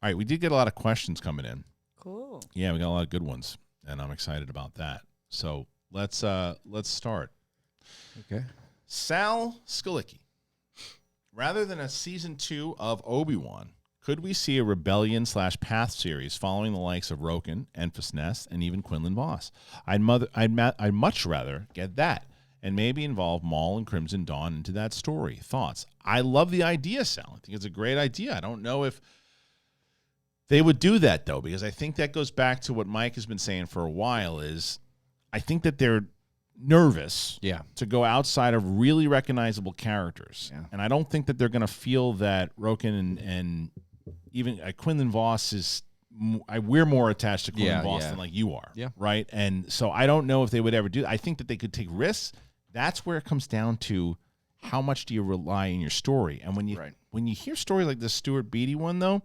All right, we did get a lot of questions coming in. Cool. Yeah, we got a lot of good ones, and I'm excited about that. So let's start. Okay. Sal Skalicki. Rather than a season 2 of Obi-Wan, could we see a Rebellion/Path series following the likes of Roken, Enfys Nest, and even Quinlan Vos? I'd much rather get that and maybe involve Maul and Crimson Dawn into that story. Thoughts? I love the idea, Sal. I think it's a great idea. I don't know if they would do that, though, because I think that goes back to what Mike has been saying for a while is I think that they're nervous to go outside of really recognizable characters. Yeah. And I don't think that they're going to feel that Roken and even Quinlan Vos is we're more attached to Quinlan Vos than like you are, right? And so I don't know if they would ever do. I think that they could take risks. That's where it comes down to how much do you rely on your story. And when you hear a story like the Stuart Beatty one, though,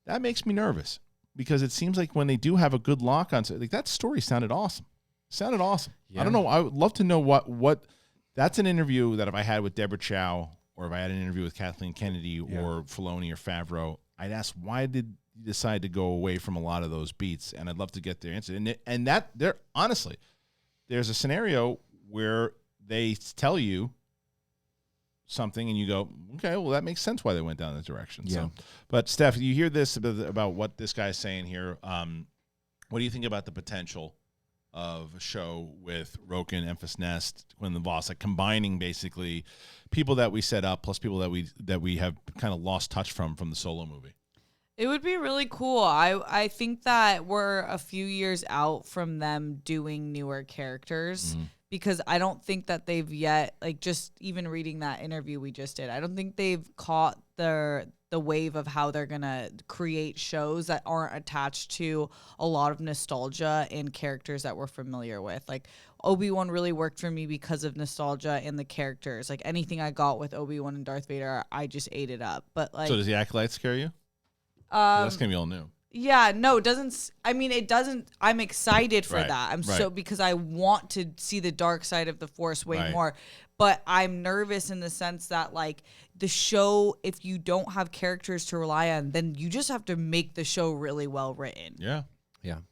that makes me nervous because it seems like when they do have a good lock on, like that story sounded awesome. Yeah. I don't know. I would love to know what. That's an interview that if I had with Deborah Chow or if I had an interview with Kathleen Kennedy or Filoni or Favreau, I'd ask why did you decide to go away from a lot of those beats, and I'd love to get their answer. And that there honestly, there's a scenario where they tell you something and you go, okay, well that makes sense why they went down that direction. So, but Steph, you hear this about what this guy's saying here. What do you think about the potential of a show with Roken, Enfys Nest, Quinlan Vos, like combining basically people that we set up plus people that we have kind of lost touch from the Solo movie? It would be really cool. I think that we're a few years out from them doing newer characters because I don't think that they've yet, like just even reading that interview we just did, I don't think they've caught the wave of how they're going to create shows that aren't attached to a lot of nostalgia and characters that we're familiar with. Like Obi-Wan really worked for me because of nostalgia and the characters. Like anything I got with Obi-Wan and Darth Vader, I just ate it up. But like, so does the Acolyte scare you? That's going to be all new. Yeah, no, it doesn't. I mean, it doesn't. I'm excited for that. So because I want to see the dark side of the Force way more. But I'm nervous in the sense that like the show, if you don't have characters to rely on, then you just have to make the show really well written. Yeah.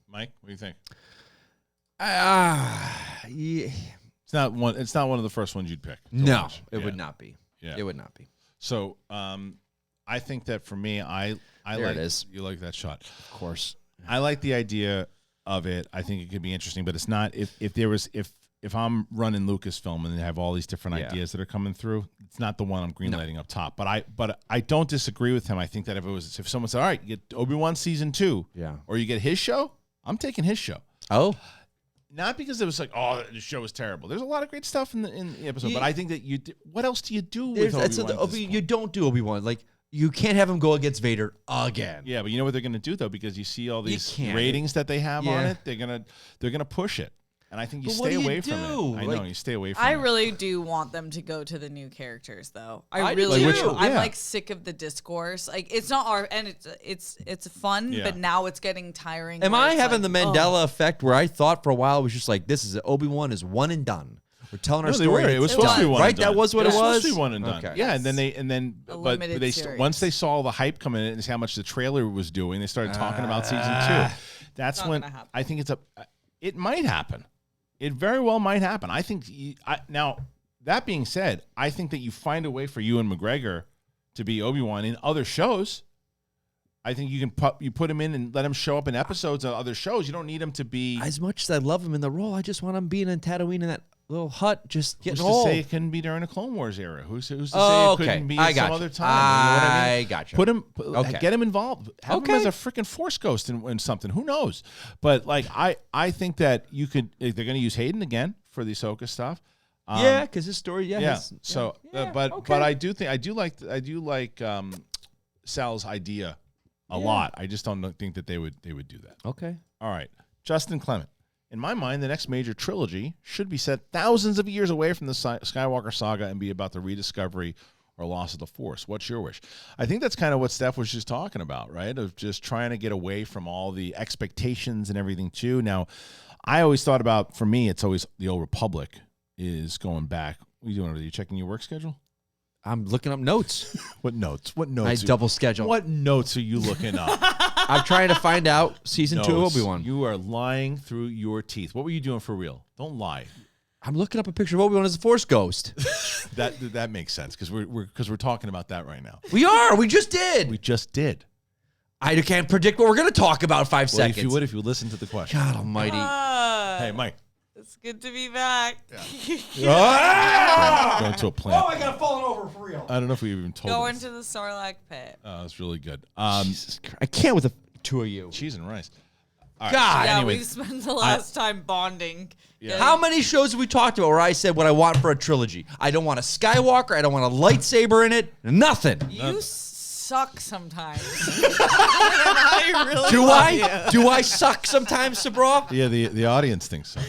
Mike, what do you think? It's not one of the first ones you'd pick. No, it would not be. Yeah, it would not be. So, I think that for me, I there like it is. You like that shot, of course. I like the idea of it. I think it could be interesting, but it's not. If I'm running Lucasfilm and they have all these different ideas that are coming through, it's not the one I'm greenlighting up top. But I don't disagree with him. I think that if someone said, all right, you get Obi-Wan season 2, or you get his show, I'm taking his show. Oh. Not because it was like, oh, the show was terrible. There's a lot of great stuff in the episode, but I think that what else do you do with Obi-Wan? You don't do Obi-Wan. Like, you can't have him go against Vader again. Yeah, but you know what they're going to do though, because you see all these ratings that they have on it. They're gonna push it, and I think you stay away from it. I know you stay away from it. I really do want them to go to the new characters though. I do really too. do. I'm like sick of the discourse. Like it's not our and it's fun, but now it's getting tiring. Am I having the Mandela effect where I thought for a while it was just like this is Obi-Wan is one and done. We're telling our story. It was supposed to be one and done. That was what it was. Supposed to be one and done. Okay. Yeah, but they once they saw the hype coming in and see how much the trailer was doing, they started talking about season 2. That's when I think it might happen. It very well might happen. I think now that being said, I think that you find a way for Ewan McGregor to be Obi-Wan in other shows. I think you can put him in and let him show up in episodes of other shows. You don't need him to be as much as I love him in the role. I just want him being in Tatooine in that little hut, just getting old. Who's to say it couldn't be during the Clone Wars era? Who's to say it couldn't be at some other time? You know what I mean? Gotcha. Put him, get him involved. Have him as a freaking Force ghost in something. Who knows? But like, I think that you could. They're going to use Hayden again for the Ahsoka stuff. Because his story, but I do like Sal's idea a lot. I just don't think that they would do that. Okay. All right, Justin Clement. In my mind, the next major trilogy should be set thousands of years away from the Skywalker saga and be about the rediscovery or loss of the Force. What's your wish? I think that's kind of what Steph was just talking about, right? Of just trying to get away from all the expectations and everything too. Now, I always thought about, for me, it's always the Old Republic is going back. What are you doing? Are you checking your work schedule? I'm looking up notes. What notes? What notes? I double schedule. What notes are you looking up? I'm trying to find out season 2 of Notes. Obi-Wan. You are lying through your teeth. What were you doing for real? Don't lie. I'm looking up a picture of Obi-Wan as a Force ghost. That makes sense because we're talking about that right now. We are. We just did. We just did. I can't predict what we're going to talk about in 5 Well, seconds. if you would listen to the question. God almighty. Hey, Mike. It's good to be back. Going to a plant. Oh, I got fallen over for real. I don't know if we even told Going this. to the Sarlacc pit. Oh, it's really good. Jesus Christ. I can't with the two of you. Cheese and rice. All right, God. Yeah, anyway, we spent the last time bonding. Yeah. How many shows have we talked about where I said what I want for a trilogy? I don't want a Skywalker. I don't want a lightsaber in it. Nothing. You suck sometimes. I really Do love I? you. Do I suck sometimes, Sabra? yeah, the audience thinks so.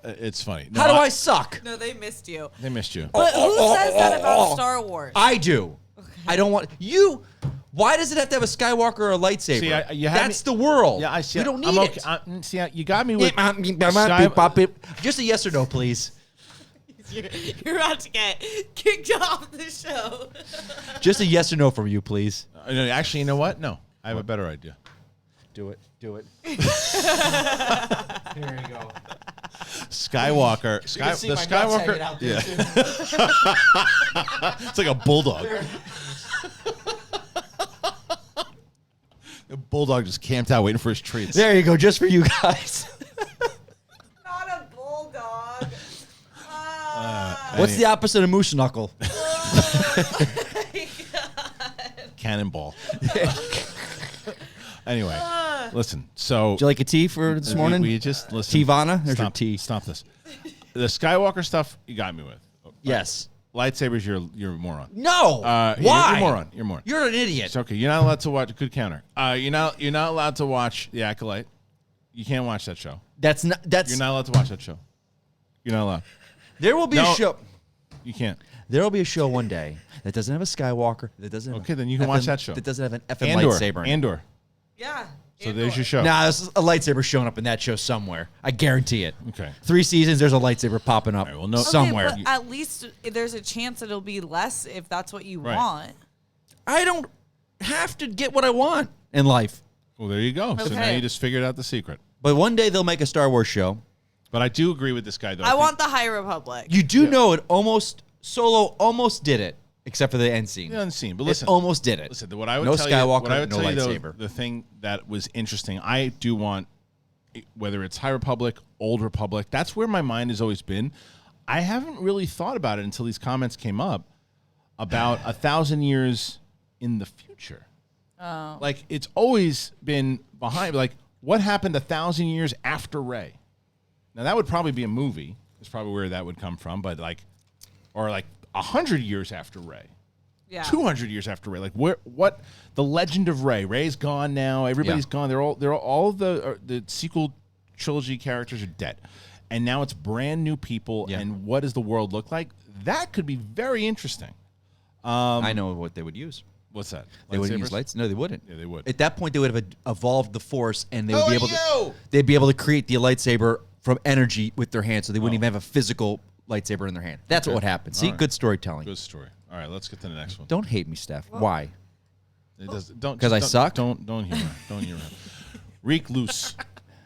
It's funny. No, How do I suck? No, they missed you. They missed you. But who says that about Star Wars? I do. I don't want you. Why does it have to have a Skywalker or a lightsaber? See, you had That's me- the world. Yeah, I see. We don't need I'm it. okay. See, you got me with Just a yes or no, please. You're about to get kicked off the show. Just a yes or no from you, please. Actually, you know what? No, I have a better idea. Do it. Do it. Here you go. Skywalker. see my nuts hanging out there, It's like a bulldog. The bulldog just camped out waiting for his treats. There you go, just for you guys. Not a bulldog. What's the opposite of moose knuckle? Cannonball. Anyway, listen. So Would you like a tea for this morning? We just listen. Tivana? There's your Stop, tea. Stop this. The Skywalker stuff you got me with. Yes. Lightsabers, you're a moron. No. You're Why? a moron. You're a moron. You're an idiot. It's okay. You're not allowed to watch. Good counter. You're not allowed to watch The Acolyte. You can't watch that show. That's not. That's. You're not allowed to watch that show. You're not allowed. There will be a No. show. You can't. There will be a show one day that doesn't have a Skywalker. That doesn't. Have Okay, then you can watch that show. That doesn't have an effing Andor. lightsaber. In it. Andor. Yeah. So there's your show. Nah, there's a lightsaber showing up in that show somewhere. I guarantee it. Okay. 3 seasons, there's a lightsaber popping up All right, well, no- somewhere. Okay, but at least there's a chance it'll be less if that's what you Right. want. I don't have to get what I want in life. Well, there you go. So now Okay. you just figured out the secret. But one day they'll make a Star Wars show. But I do agree with this guy, though. I think- want the High Republic. You do know it almost Solo almost did it, except for the end scene. the unseen. But It listen, almost did it. Listen, what I would No tell Skywalker, you, what I would no tell you, though, lightsaber. the thing that was interesting, I do want, whether it's High Republic, Old Republic, that's where my mind has always been. I haven't really thought about it until these comments came up about 1,000 years in the future. Oh. Like, it's always been behind, like, what happened 1,000 years after Rey? Now, that would probably be a movie. That's probably where that would come from, but like, or like 100 years after Rey. Yeah. 200 years after Rey, like what the legend of Rey? Rey's gone now. Everybody's Yeah. gone. They're all the sequel trilogy characters are dead, and now it's brand new people. Yeah. And what does the world look like? That could be very interesting. I know what they would use. What's that? They wouldn't use Lightsabers? lights. No, they wouldn't. Yeah, they would. At that point, they would have evolved the Force, and they would Oh, be able to. They'd be able to create the lightsaber from energy with their hand, so they wouldn't even have a physical lightsaber in their hand. That's what would happen. See, All right. good storytelling. Good story. All right, let's get to the next one. Don't hate me, Steph. Why? It does, don't 'Cause I don't- suck? Don't humor. Don't humor. Reek loose.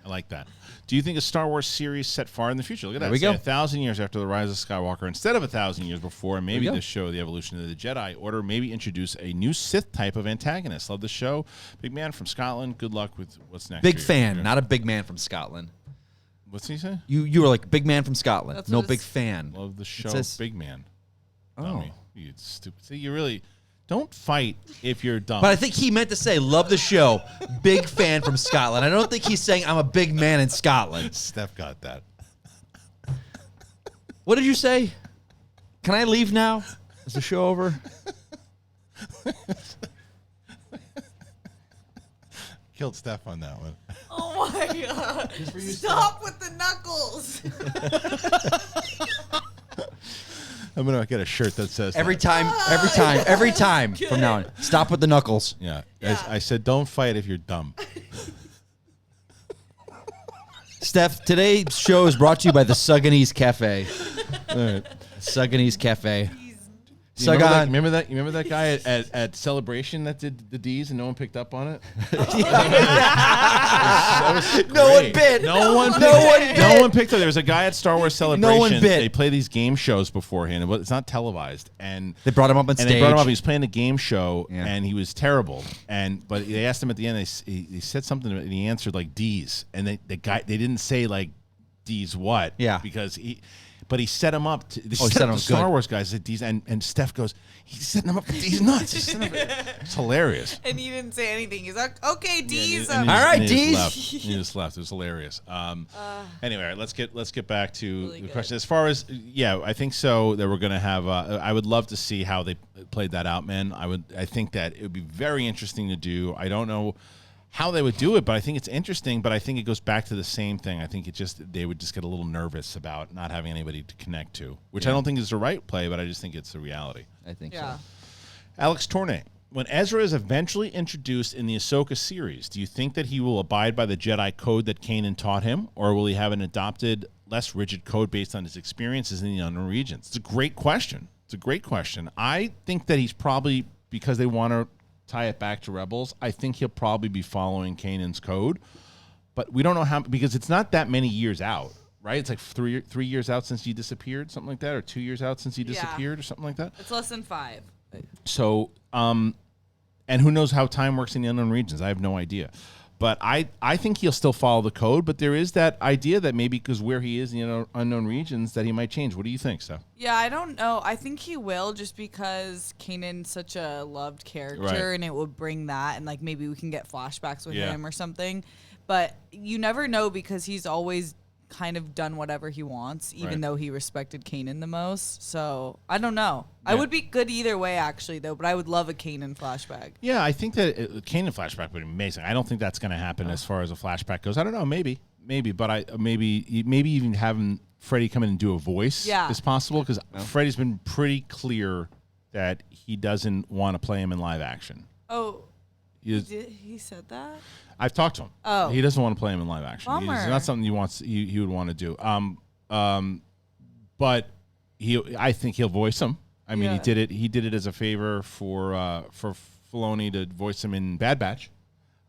I like that. Do you think a Star Wars series set far in the future? Look at that. There we Say go. 1,000 years after the rise of Skywalker, instead of 1,000 years before, and maybe go. this show the evolution of the Jedi Order, maybe introduce a new Sith type of antagonist. Love the show. Big man from Scotland. Good luck with what's next. Big for you. fan, Yeah. not a big man from Scotland. What's he say? You were like big man from Scotland. That's No what big it's- fan. Love the show. says- Big man. Oh. Dummy. You stupid. See, you really don't fight if you're dumb. But I think he meant to say, love the show. Big fan from Scotland. I don't think he's saying I'm a big man in Scotland. Steph got that. What did you say? Can I leave now? Is the show over? killed Steph on that one. Oh my god! Stop with the knuckles. I'm gonna get a shirt that says Every that. every time from now on. Stop with the knuckles. Yeah. Yeah. I said, don't fight if you're dumb. Steph, today's show is brought to you by the Suganese Cafe. All right. Suganese Cafe. You remember that guy at Celebration that did the D's and no one picked up on it? That was No one great. bit. No one picked up. There was a guy at Star Wars Celebration. No one bit. They play these game shows beforehand. It's not televised, and They brought him up on stage. They brought him up. He was playing a game show, Yeah. and he was terrible. But they asked him at the end. He said something, and he answered like D's, and they didn't say like D's what? Yeah. because But he set him up. set him the up Star good. Wars guys said D's, and Steph goes, he's setting him up for D's nuts. It's hilarious. And he didn't say anything. He's like, okay, D's. And All right, and he D's. just left. He just left. It was hilarious. Anyway, all right, let's get back to Really the good. question. As far as I think so that we're gonna have. I would love to see how they played that out, man. I think that it would be very interesting to do. I don't know how they would do it, but I think it's interesting. But I think it goes back to the same thing. I think they would just get a little nervous about not having anybody to connect to, which I don't think is the right play, but I just think it's the reality. I think Yeah. so. Alex Tournay, when Ezra is eventually introduced in the Ahsoka series, do you think that he will abide by the Jedi code that Kanan taught him, or will he have an adopted, less rigid code based on his experiences in the unknown regions? It's a great question. I think that he's probably, because they want to tie it back to Rebels, I think he'll probably be following Kanan's code, but we don't know how, because it's not that many years out, right? It's like three years out since he disappeared, something like that, or 2 years out since he disappeared, or something like that. It's less than 5. So, and who knows how time works in the unknown regions? I have no idea. But I think he'll still follow the code, but there is that idea that maybe because where he is in the unknown regions that he might change. What do you think, Steph? Yeah, I don't know. I think he will, just because Kanan's such a loved character, Right. and it would bring that, and like maybe we can get flashbacks with Yeah. him or something. But you never know, because he's always kind of done whatever he wants, even Right. though he respected Kanan the most. So I don't know. I Yeah. would be good either way, actually, though. But I would love a Kanan flashback. Yeah, I think that Kanan flashback would be amazing. I don't think that's going to happen as far as a flashback goes. I don't know, maybe, but maybe even having Freddie come in and do a voice is possible, because Freddie's been pretty clear that he doesn't want to play him in live action. Oh, He said that? I've talked to him. Oh. He doesn't want to play him in live action. It's Bummer. not something he would want to do. But I think he'll voice him. I mean, Yeah. he did it as a favor for Filoni to voice him in Bad Batch.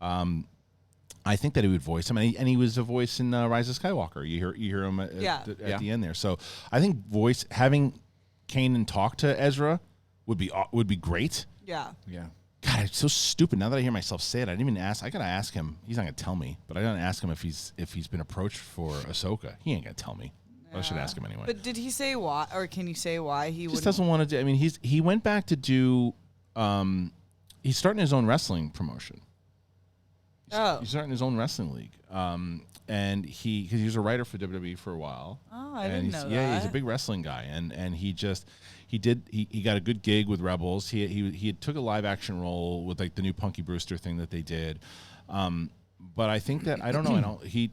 I think that he would voice him, and he was a voice in Rise of Skywalker. You hear him at the end there. So I think having Kanan talk to Ezra would be great. Yeah. Yeah. God, it's so stupid. Now that I hear myself say it, I didn't even ask. I gotta ask him. He's not gonna tell me, but I gotta ask him if he's been approached for Ahsoka. He ain't gonna tell me. But I should ask him anyway. But did he say why, or can you say why he Just wouldn't? doesn't want to do. I mean, he went back to do. He's starting his own wrestling promotion. Oh. He's starting his own wrestling league. And because he was a writer for WWE for a while. Oh, I and didn't he's, know yeah, that. he's a big wrestling guy, and he got a good gig with Rebels. He took a live action role with like the new Punky Brewster thing that they did. But I think that I don't know. He's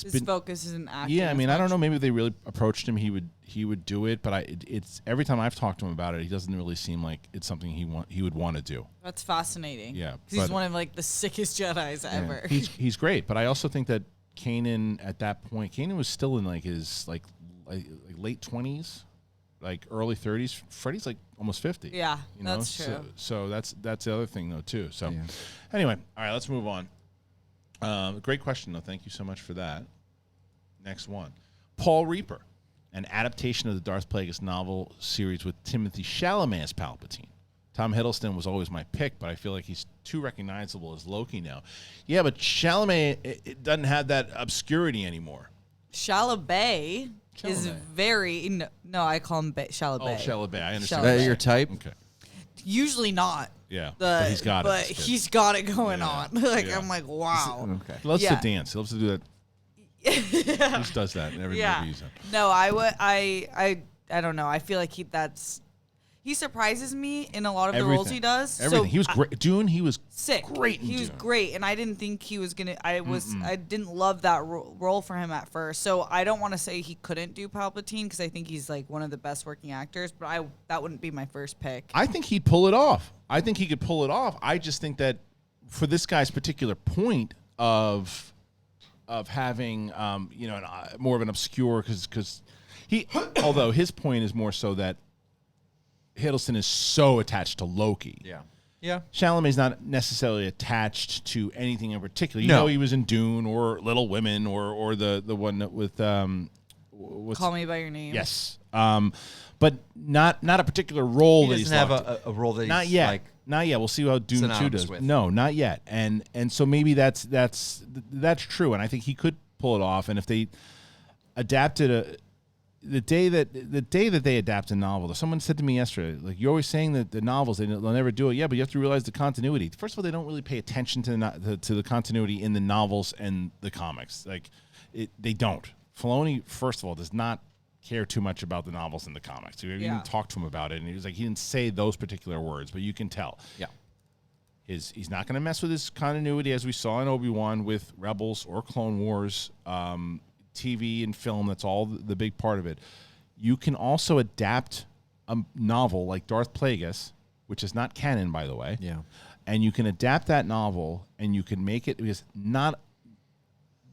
His been focus isn't acting. yeah. I as mean, I don't much. know. Maybe if they really approached him, he would do it. But it's every time I've talked to him about it, he doesn't really seem like it's something he would want to do. That's fascinating. Yeah, 'Cause he's but- one of like the sickest Jedis ever. He's great, but I also think that Kanan at that point, Kanan was still in like his like late 20s, like early 30s. Freddie's like almost 50. Yeah, you know? that's true. So that's the other thing though too. So anyway, all right, let's move on. Great question though. Thank you so much for that. Next one, Paul Reaper, an adaptation of the Darth Plagueis novel series with Timothée Chalamet as Palpatine. Tom Hiddleston was always my pick, but I feel like he's too recognizable as Loki now. Yeah, but Chalamet it doesn't have that obscurity anymore. Chalamet is very no. I call him Chalamet. Oh, Chalamet, I understand. Is that your type? Okay. Usually not. Yeah, but he's got it. But It's good. he's got it going on. Like Yeah. I'm like, wow. Okay. He loves Yeah. to dance. He loves to do that. He just does that in every Yeah. movie he's in. No, I don't know. I feel like he's he surprises me in a lot of the roles he does. Everything. So He was great. Dune, he was sick. great in He was Dune. great, and I didn't think he was gonna. I didn't love that role for him at first. So I don't want to say he couldn't do Palpatine because I think he's like one of the best working actors. But that wouldn't be my first pick. I think he'd pull it off. I think he could pull it off. I just think that for this guy's particular point of having more of an obscure because he although his point is more so that Hiddleston is so attached to Loki. Yeah. Chalamet's not necessarily attached to anything in particular. You No. know, he was in Dune or Little Women or the one with Call Me by Your Name. yes, but not a particular role He that he's doesn't have locked a role that he's not yet. like Not yet. We'll see how Dune 2 synonymous does. with. No, not yet. And so maybe that's true. And I think he could pull it off. And if they adapted the day that they adapt a novel, someone said to me yesterday, like, you're always saying that the novels they'll never do it. Yeah, but you have to realize the continuity. First of all, they don't really pay attention to the continuity in the novels and the comics. Like, they don't. Filoni, first of all, does not care too much about the novels and the comics. You even talked to him about it, and he was like, he didn't say those particular words, but you can tell. Yeah. He's not going to mess with his continuity, as we saw in Obi-Wan with Rebels or Clone Wars, TV and film. That's all the big part of it. You can also adapt a novel like Darth Plagueis, which is not canon, by the way. Yeah. And you can adapt that novel, and you can make it because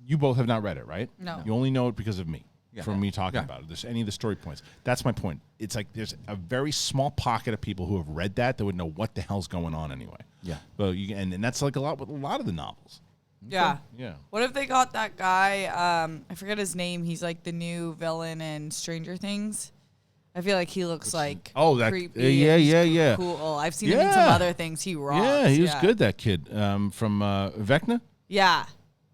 you both have not read it, right? No. You only know it because of me. Yeah. From me talking Yeah. about it. There's any of the story points. That's my point. It's like there's a very small pocket of people who have read that would know what the hell's going on anyway. Yeah. Well, and that's like a lot with a lot of the novels. Yeah. Yeah. What if they got that guy? I forget his name. He's like the new villain in Stranger Things. I feel like he looks like creepy. Yeah. Cool. I've seen him in some Yeah. other things. He rocks. Yeah, he was good. That kid from Vecna. Yeah.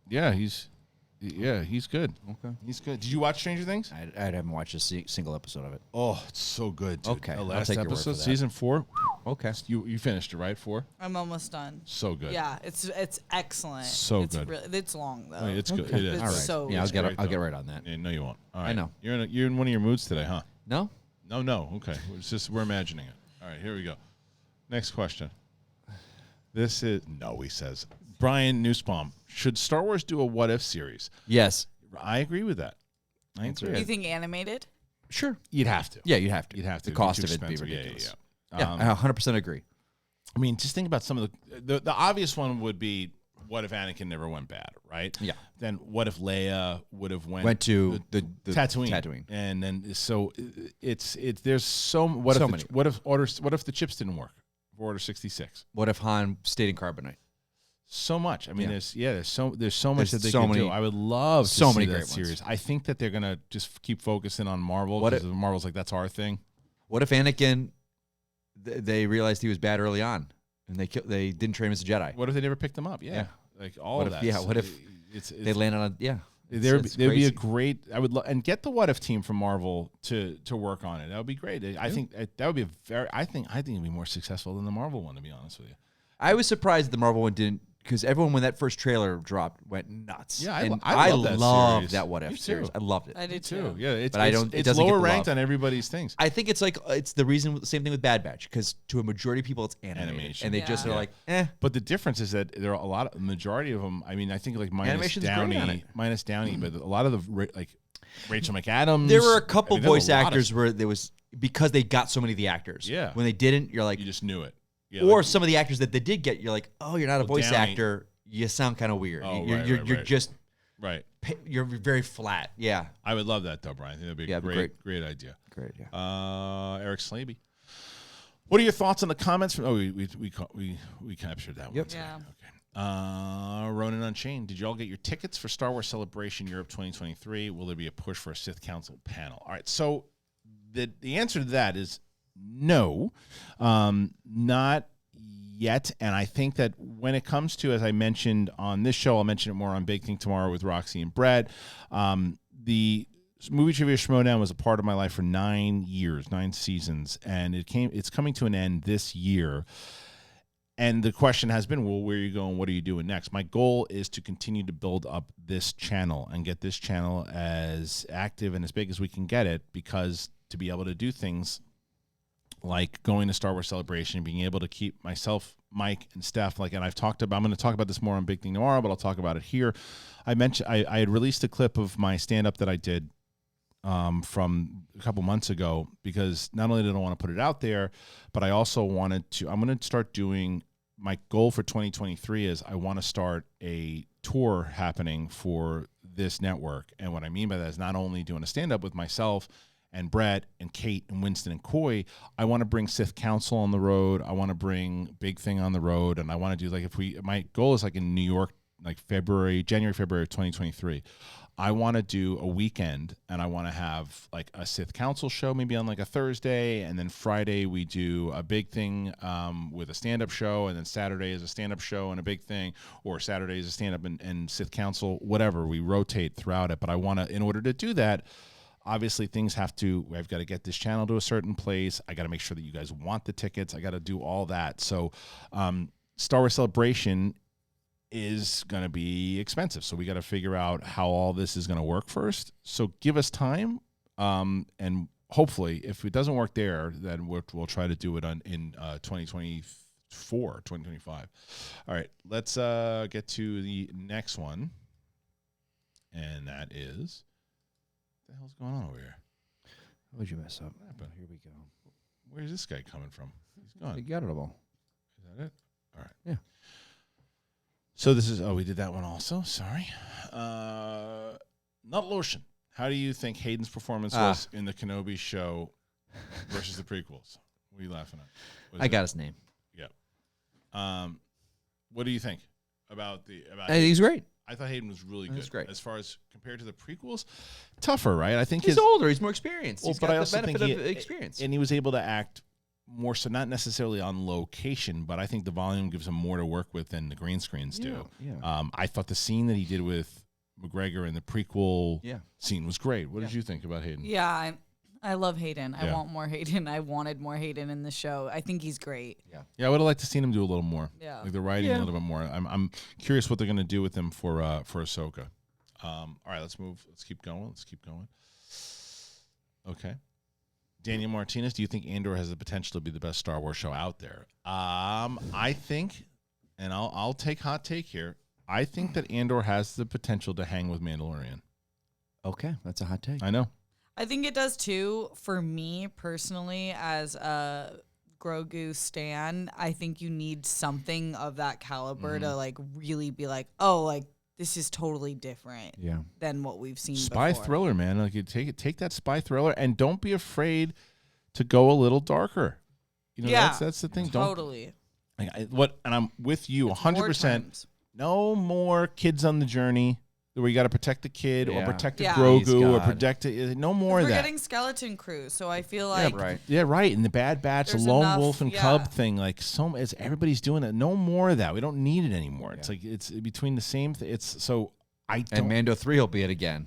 Yeah, he's good. Okay, he's good. Did you watch Stranger Things? I haven't watched a single episode of it. Oh, it's so good. Dude. Okay, the I'll last take your word episode, for that. season 4. Okay. You finished it, right? 4. I'm almost done. So good. Yeah, it's excellent. So it's good. it's long though. Oh, it's good. Okay. It is. It's All right. so Yeah, good. I'll get right on that. Yeah, no, you won't. All right. I know. You're in one of your moods today, huh? No? No. Okay. It's just we're imagining it. All right, here we go. Next question. This is he says. Brian Nussbaum, should Star Wars do a what if series? Yes. I agree with that. I agree. You think animated? Sure. You'd have to. Yeah, you'd have to. You'd have to. The cost It'd of be it too would be expensive. ridiculous. Yeah. Yeah, I 100% agree. I mean, just think about some of the obvious one would be what if Anakin never went bad, right? Yeah. Then what if Leia would have Went to the Tatooine. And then so it's there's so what So if many. what if the chips didn't work for Order 66? What if Han stayed in carbonite? So much. I mean, Yeah. there's so much There's that they so can many- do. I would love to so see many that great ones. series. I think that they're gonna just keep focusing on Marvel What because if- Marvel's like that's our thing. What if Anakin, they realized he was bad early on, and they didn't train him as a Jedi? What if they never picked them up? Yeah, like all What of if- that. yeah, So what if it's They landed on There would it's be a crazy. great. I would and get the what if team from Marvel to work on it. That would be great. I think that would be a very. I think it'd be more successful than the Marvel one, to be honest with you. I was surprised the Marvel one didn't, because everyone, when that first trailer dropped, went nuts. Yeah, and I love that loved series. that what Me if too. series. I loved it. I did Too. too. Yeah, it's But I don't- it It's doesn't get lower the ranked love. on everybody's things. I think it's like it's the reason. Same thing with Bad Batch, because to a majority of people, it's Animation. and they just Yeah. are like, eh. But the difference is that there are a lot of majority of them. I mean, I think like Animation's great on it. minus Downey, but a lot of the like Rachel McAdams. There were a couple I mean, there were voice a lot of- actors where there was, because they got so many of the actors. Yeah. When they didn't, you're like, You just knew it. Yeah, or like- some of the actors that they did get, you're like, oh, you're not a Well, voice Downey- actor. You sound kind of weird. Oh, you're right, you're, right, you're right. just right. you're very flat. Yeah. I would love that though, Brian. I think that'd be Yeah, a it'd be great idea. Great. Yeah. Eric Slaby. What are your thoughts on the comments from? Oh, we captured that one. Yep. today. Yeah. Okay. Ronan Unchained. Did you all get your tickets for Star Wars Celebration Europe 2023? Will there be a push for a Sith Council panel? All right. So the answer to that is no, not yet. And I think that when it comes to, as I mentioned on this show, I'll mention it more on Big Thing tomorrow with Roxy and Brett. The Movie Trivia Schmodown was a part of my life for 9 years, 9 seasons, and it's coming to an end this year. And the question has been, well, where are you going? What are you doing next? My goal is to continue to build up this channel and get this channel as active and as big as we can get it, because to be able to do things like going to Star Wars Celebration, being able to keep myself, Mike, and Steph, like, and I'm going to talk about this more on Big Thing tomorrow, but I'll talk about it here. I mentioned I had released a clip of my stand-up that I did from a couple months ago, because not only did I want to put it out there, but I also wanted to, I'm going to start doing, my goal for 2023 is I want to start a tour happening for this network. And what I mean by that is not only doing a stand-up with myself and Brett and Kate and Winston and Coy, I want to bring Sith Council on the road. I want to bring Big Thing on the road. And I want to do, like, my goal is like in New York, like January, February of 2023. I want to do a weekend, and I want to have like a Sith Council show maybe on like a Thursday, and then Friday we do a Big Thing with a stand-up show, and then Saturday is a stand-up show and a Big Thing, or Saturday is a stand-up and Sith Council, whatever. We rotate throughout it, but I want to, in order to do that, obviously I've got to get this channel to a certain place. I got to make sure that you guys want the tickets. I got to do all that. So Star Wars Celebration is going to be expensive. So we got to figure out how all this is going to work first. So give us time. And hopefully if it doesn't work there, then we'll try to do it in 2024, 2025. All right, let's get to the next one. And that is, what the hell's going on over here? What'd you mess up? Here we go. Where's this guy coming from? He's gone. You got it all. Is that it? All right. Yeah. So this is, we did that one also. Sorry. Nut Lotion. How do you think Hayden's performance was in the Kenobi show versus the prequels? What are you laughing at? I got his name. Yeah. What do you think about He's great. I thought Hayden was really good. He's great. As far as compared to the prequels, tougher, right? I think he's older. He's more experienced. He's got I the also benefit think of experience. And he was able to act more so, not necessarily on location, but I think the volume gives him more to work with than the green screens do. Yeah. I thought the scene that he did with McGregor in the prequel scene was great. What did you think about Hayden? Yeah, I love Hayden. Yeah. I want more Hayden. I wanted more Hayden in the show. I think he's great. Yeah, I would have liked to seen him do a little more. Yeah. Like the writing a little bit more. I'm curious what they're going to do with him for Ahsoka. All right, let's move. Let's keep going. Okay. Daniel Martinez, do you think Andor has the potential to be the best Star Wars show out there? I think, and I'll take hot take here, I think that Andor has the potential to hang with Mandalorian. Okay, that's a hot take. I know. I think it does too. For me personally, as a Grogu stan, I think you need something of that caliber to like really be like, oh, like this is totally different than what we've seen Spy before. thriller, man. Like you take that spy thriller, and don't be afraid to go a little darker. You know, that's the thing. Totally. And I'm with you 100%. No more kids on the journey where you got to protect the kid or protect the Grogu or protect it. No more of that. We're getting Skeleton Crew, so I feel like Yeah, right. And the Bad Batch, the Lone Wolf and Cub thing, like everybody's doing it. No more of that. We don't need it anymore. It's like it's between the same. And Mando 3 will be it again.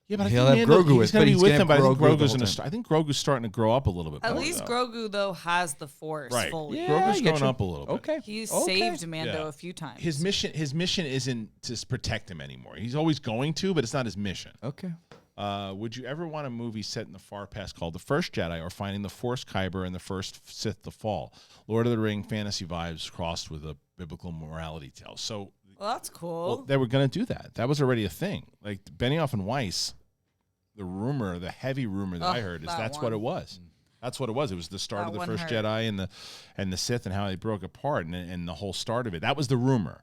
Yeah, but he'll I think have Grogu he's going to be with him. But I think Grogu's starting to grow up a little bit. At least Grogu though has the Force fully. Yeah, Grogu's growing up a little bit. Okay, he's saved Mando a few times. His mission isn't to protect him anymore. He's always going to, but it's not his mission. Okay. Would you ever want a movie set in the far past called The First Jedi, or Finding the Force Kyber and the First Sith The Fall? Lord of the Ring fantasy vibes crossed with a biblical morality tale. So, well, that's cool. Well, they were going to do that. That was already a thing. Like Benioff and Weiss, the heavy rumor that I heard is that's what it was. That's what it was. It was the start of the First Jedi and the Sith and how they broke apart and the whole start of it. That was the rumor.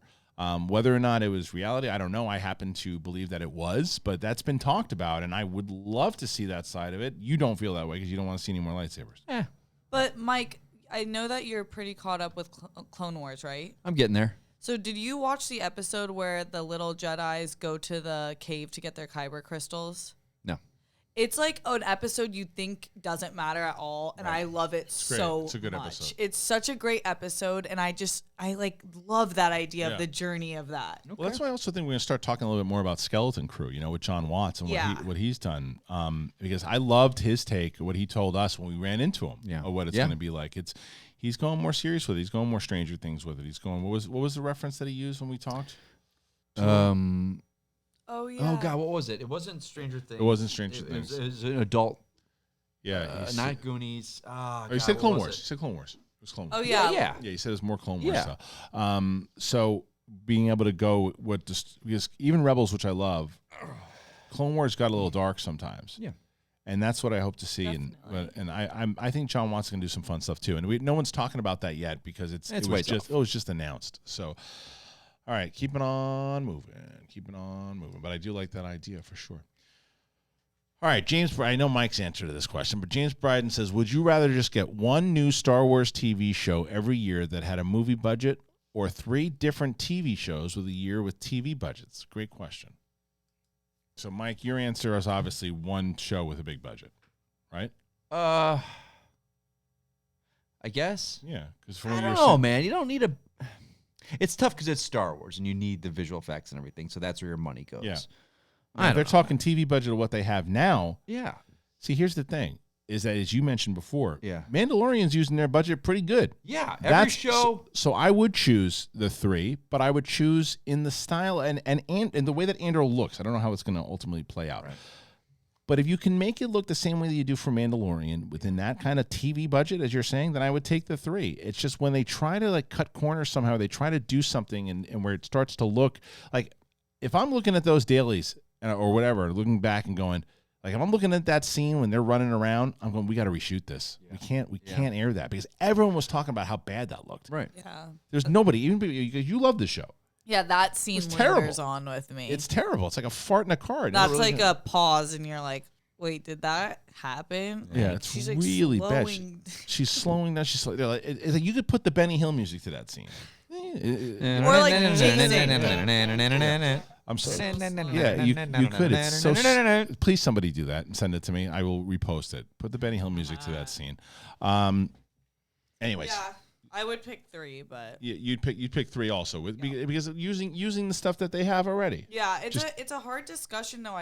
Whether or not it was reality, I don't know. I happen to believe that it was, but that's been talked about, and I would love to see that side of it. You don't feel that way because you don't want to see any more lightsabers. But Mike, I know that you're pretty caught up with Clone Wars, right? I'm getting there. So did you watch the episode where the little Jedis go to the cave to get their Kyber crystals? No. It's like an episode you think doesn't matter at all, and I love it so It's a good much. episode. It's such a great episode, and I like love that idea of the journey of that. Well, that's why I also think we're going to start talking a little bit more about Skeleton Crew, with John Watts and what he's done. Because I loved his take, what he told us when we ran into him, of what it's going to be like. He's going more serious with it. He's going more Stranger Things with it. He's going. What was the reference that he used when we talked? Oh yeah. Oh God, what was it? It wasn't Stranger Things. It wasn't Stranger Things. It was an adult. Yeah, not Goonies. Oh, you said Clone Wars. You said Clone Wars. It was Clone Wars. Oh yeah. Yeah. Yeah, you said it's more Clone Wars stuff. So being able to go because even Rebels, which I love, Clone Wars got a little dark sometimes. Yeah. And that's what I hope to see, and I think John Watts can do some fun stuff too. And no one's talking about that yet because it was just announced. So, all right, keep it on moving. But I do like that idea for sure. All right, James. I know Mike's answer to this question, but James Bryden says, "Would you rather just get one new Star Wars TV show every year that had a movie budget, or 3 different TV shows with a year with TV budgets?" Great question. So, Mike, your answer is obviously one show with a big budget, right? I guess. Yeah, because I don't know, man. You don't need a. It's tough because it's Star Wars and you need the visual effects and everything, so that's where your money goes. Yeah, know. they're talking TV budget of what they have now. Yeah. See, here's the thing: is that as you mentioned before, yeah, Mandalorian's using their budget pretty good. Yeah, every show. So I would choose the 3, but I would choose in the style and the way that Andor looks. I don't know how it's going to ultimately play out. Right. But if you can make it look the same way that you do for Mandalorian within that kind of TV budget, as you're saying, then I would take the 3. It's just when they try to like cut corners somehow, they try to do something and where it starts to look like, if I'm looking at those dailies or whatever, looking back and going, like, if I'm looking at that scene when they're running around, I'm going, we got to reshoot this. Yeah. We can't air that because everyone was talking about how bad that looked. Right. Yeah. There's nobody, even because you love the show. Yeah, that scene lingers on with me. It's terrible. It's like a fart in a car. That's really a pause, and you're like, wait, did that happen? Yeah, like, it's she's really like bad. She's slowing down. She's like, it's like you could put the Benny Hill music to that scene. Or like I'm sorry. Yeah, you could. It's so. Please, somebody do that and send it to me. I will repost it. Put the Benny Hill music to that scene. Anyways. Yeah, I would pick 3, but you'd pick 3 also because using the stuff that they have already. Yeah, it's a hard discussion though.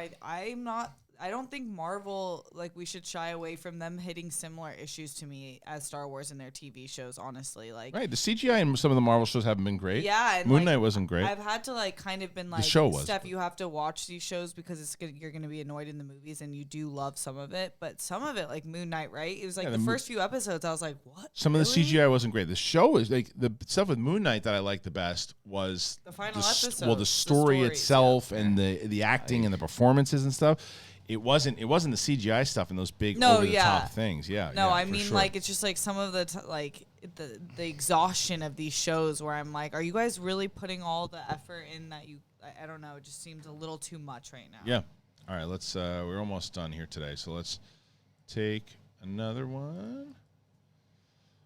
I don't think Marvel, like, we should shy away from them hitting similar issues to me as Star Wars in their TV shows, honestly. Like, right, the CGI in some of the Marvel shows haven't been great. Yeah, and Moon Knight wasn't great. I've had to like kind of been like, the show was. Steph, you have to watch these shows because you're going to be annoyed in the movies, and you do love some of it, but some of it, like Moon Knight, right? It was like the first few episodes, I was like, what? Some of the CGI wasn't great. The show is like the stuff with Moon Knight that I liked the best was the final episode. Well, the story itself and the acting and the performances and stuff. It wasn't the CGI stuff and those big over the top things. Yeah. No, yeah, I mean, like, it's just like some of the the exhaustion of these shows where I'm like, are you guys really putting all the effort in that you? I don't know. It just seems a little too much right now. Yeah. All right. Let's. We're almost done here today, so let's take another one.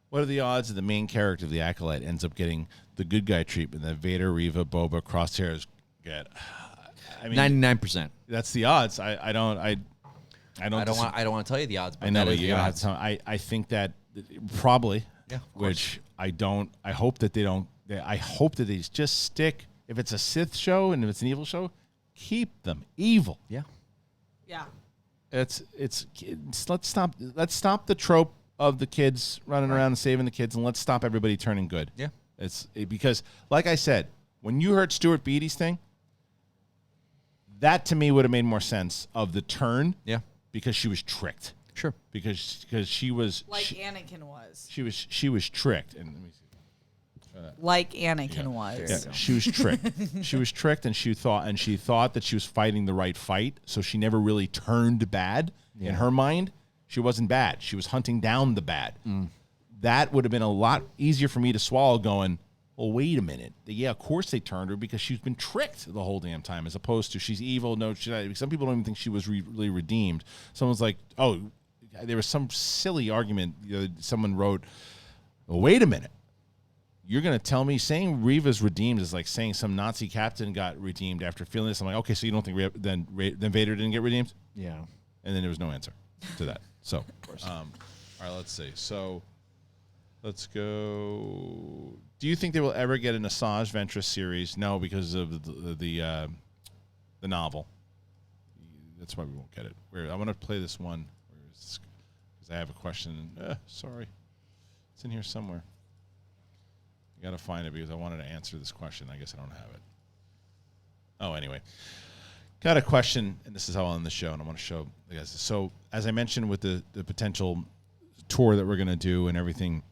What are the odds that the main character of the Acolyte ends up getting the good guy treatment that Vader, Reva, Boba, Crosshairs get? I mean, 99%. That's the odds. I don't want to tell you the odds. But I know, that but is you the gotta have odds. to tell. I think that probably. Yeah. Which I don't. I hope that they don't. I hope that they just stick. If it's a Sith show and if it's an evil show, keep them evil. Yeah. Yeah. It's let's stop the trope of the kids running around and saving the kids, and let's stop everybody turning good. Yeah. Because, like I said, when you heard Stuart Beatty's thing, that to me would have made more sense of the turn. Yeah. Because she was tricked. Sure. Because she was Anakin was. She was tricked, and let me see. Like Anakin was. Yeah, she was tricked. She was tricked, and she thought that she was fighting the right fight, so she never really turned bad. Yeah. In her mind, she wasn't bad. She was hunting down the bad. That would have been a lot easier for me to swallow going, well, wait a minute. Yeah, of course they turned her because she's been tricked the whole damn time, as opposed to she's evil. No, some people don't even think she was really redeemed. Someone's like, oh, there was some silly argument. Someone wrote, well, wait a minute. You're going to tell me saying Reva's redeemed is like saying some Nazi captain got redeemed after feeling this? I'm like, okay, so you don't think then Vader didn't get redeemed? Yeah. And then there was no answer to that. So, of course. All right, let's see. So, let's go. Do you think they will ever get an Asajj Ventress series? No, because of the novel. That's why we won't get it. I want to play this one because I have a question. Sorry, it's in here somewhere. I got to find it because I wanted to answer this question. I guess I don't have it. Oh, anyway. Got a question, and this is how I'll end the show, and I want to show you guys. So, as I mentioned with the potential tour that we're going to do and everything,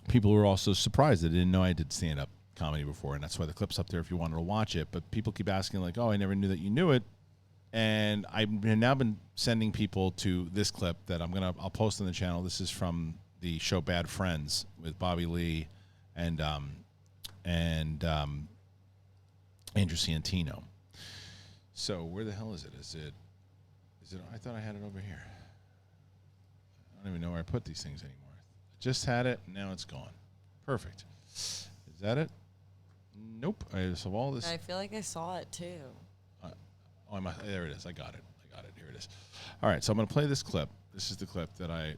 people were also surprised. They didn't know I did stand-up comedy before, and that's why the clip's up there if you wanted to watch it. But people keep asking, like, oh, I never knew that you knew it. And I've now been sending people to this clip that I'll post on the channel. This is from the show Bad Friends with Bobby Lee and Andrew Santino. So where the hell is it? Is it? I thought I had it over here. I don't even know where I put these things anymore. I just had it, and now it's gone. Perfect. Is that it? Nope. I just have all this. I feel like I saw it too. There it is. I got it. Here it is. All right. So I'm going to play this clip. This is the clip that I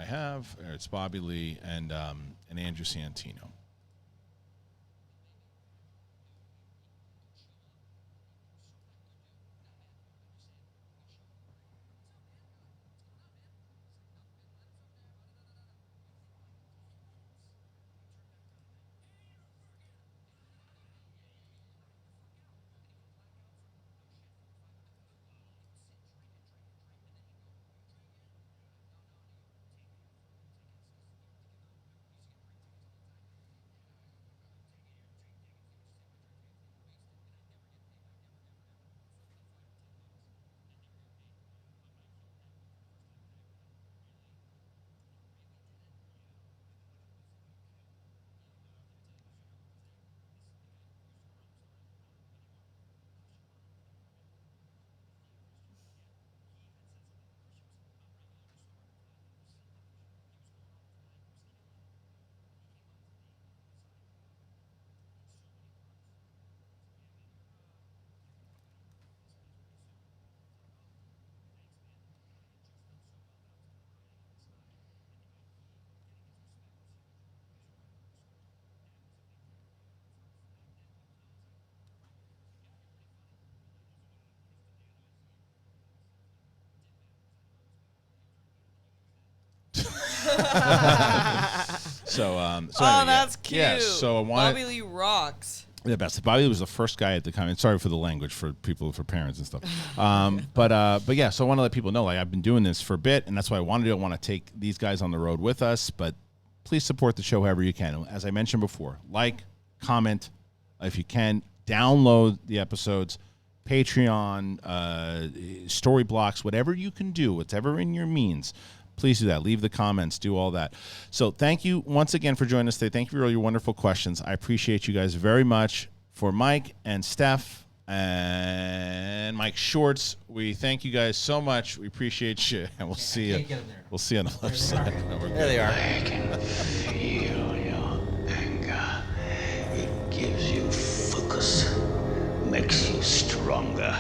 have. It's Bobby Lee and Andrew Santino. So anyway, That's cute. Yeah, so I wanted Bobby Lee rocks. the best. Bobby was the first guy at the comment. Sorry for the language for parents and stuff. But yeah, so I want to let people know, like, I've been doing this for a bit, and that's why I wanted to. I want to take these guys on the road with us, but please support the show however you can. As I mentioned before, like, comment, if you can, download the episodes, Patreon, Storyblocks, whatever you can do, whatever in your means. Please do that. Leave the comments. Do all that. So thank you once again for joining us today. Thank you for all your wonderful questions. I appreciate you guys very much. For Mike and Steph and Mike Shorts, we thank you guys so much. We appreciate you, and we'll see you. We'll see you on the left side. There they are. I can feel your anger. It gives you focus, makes you stronger.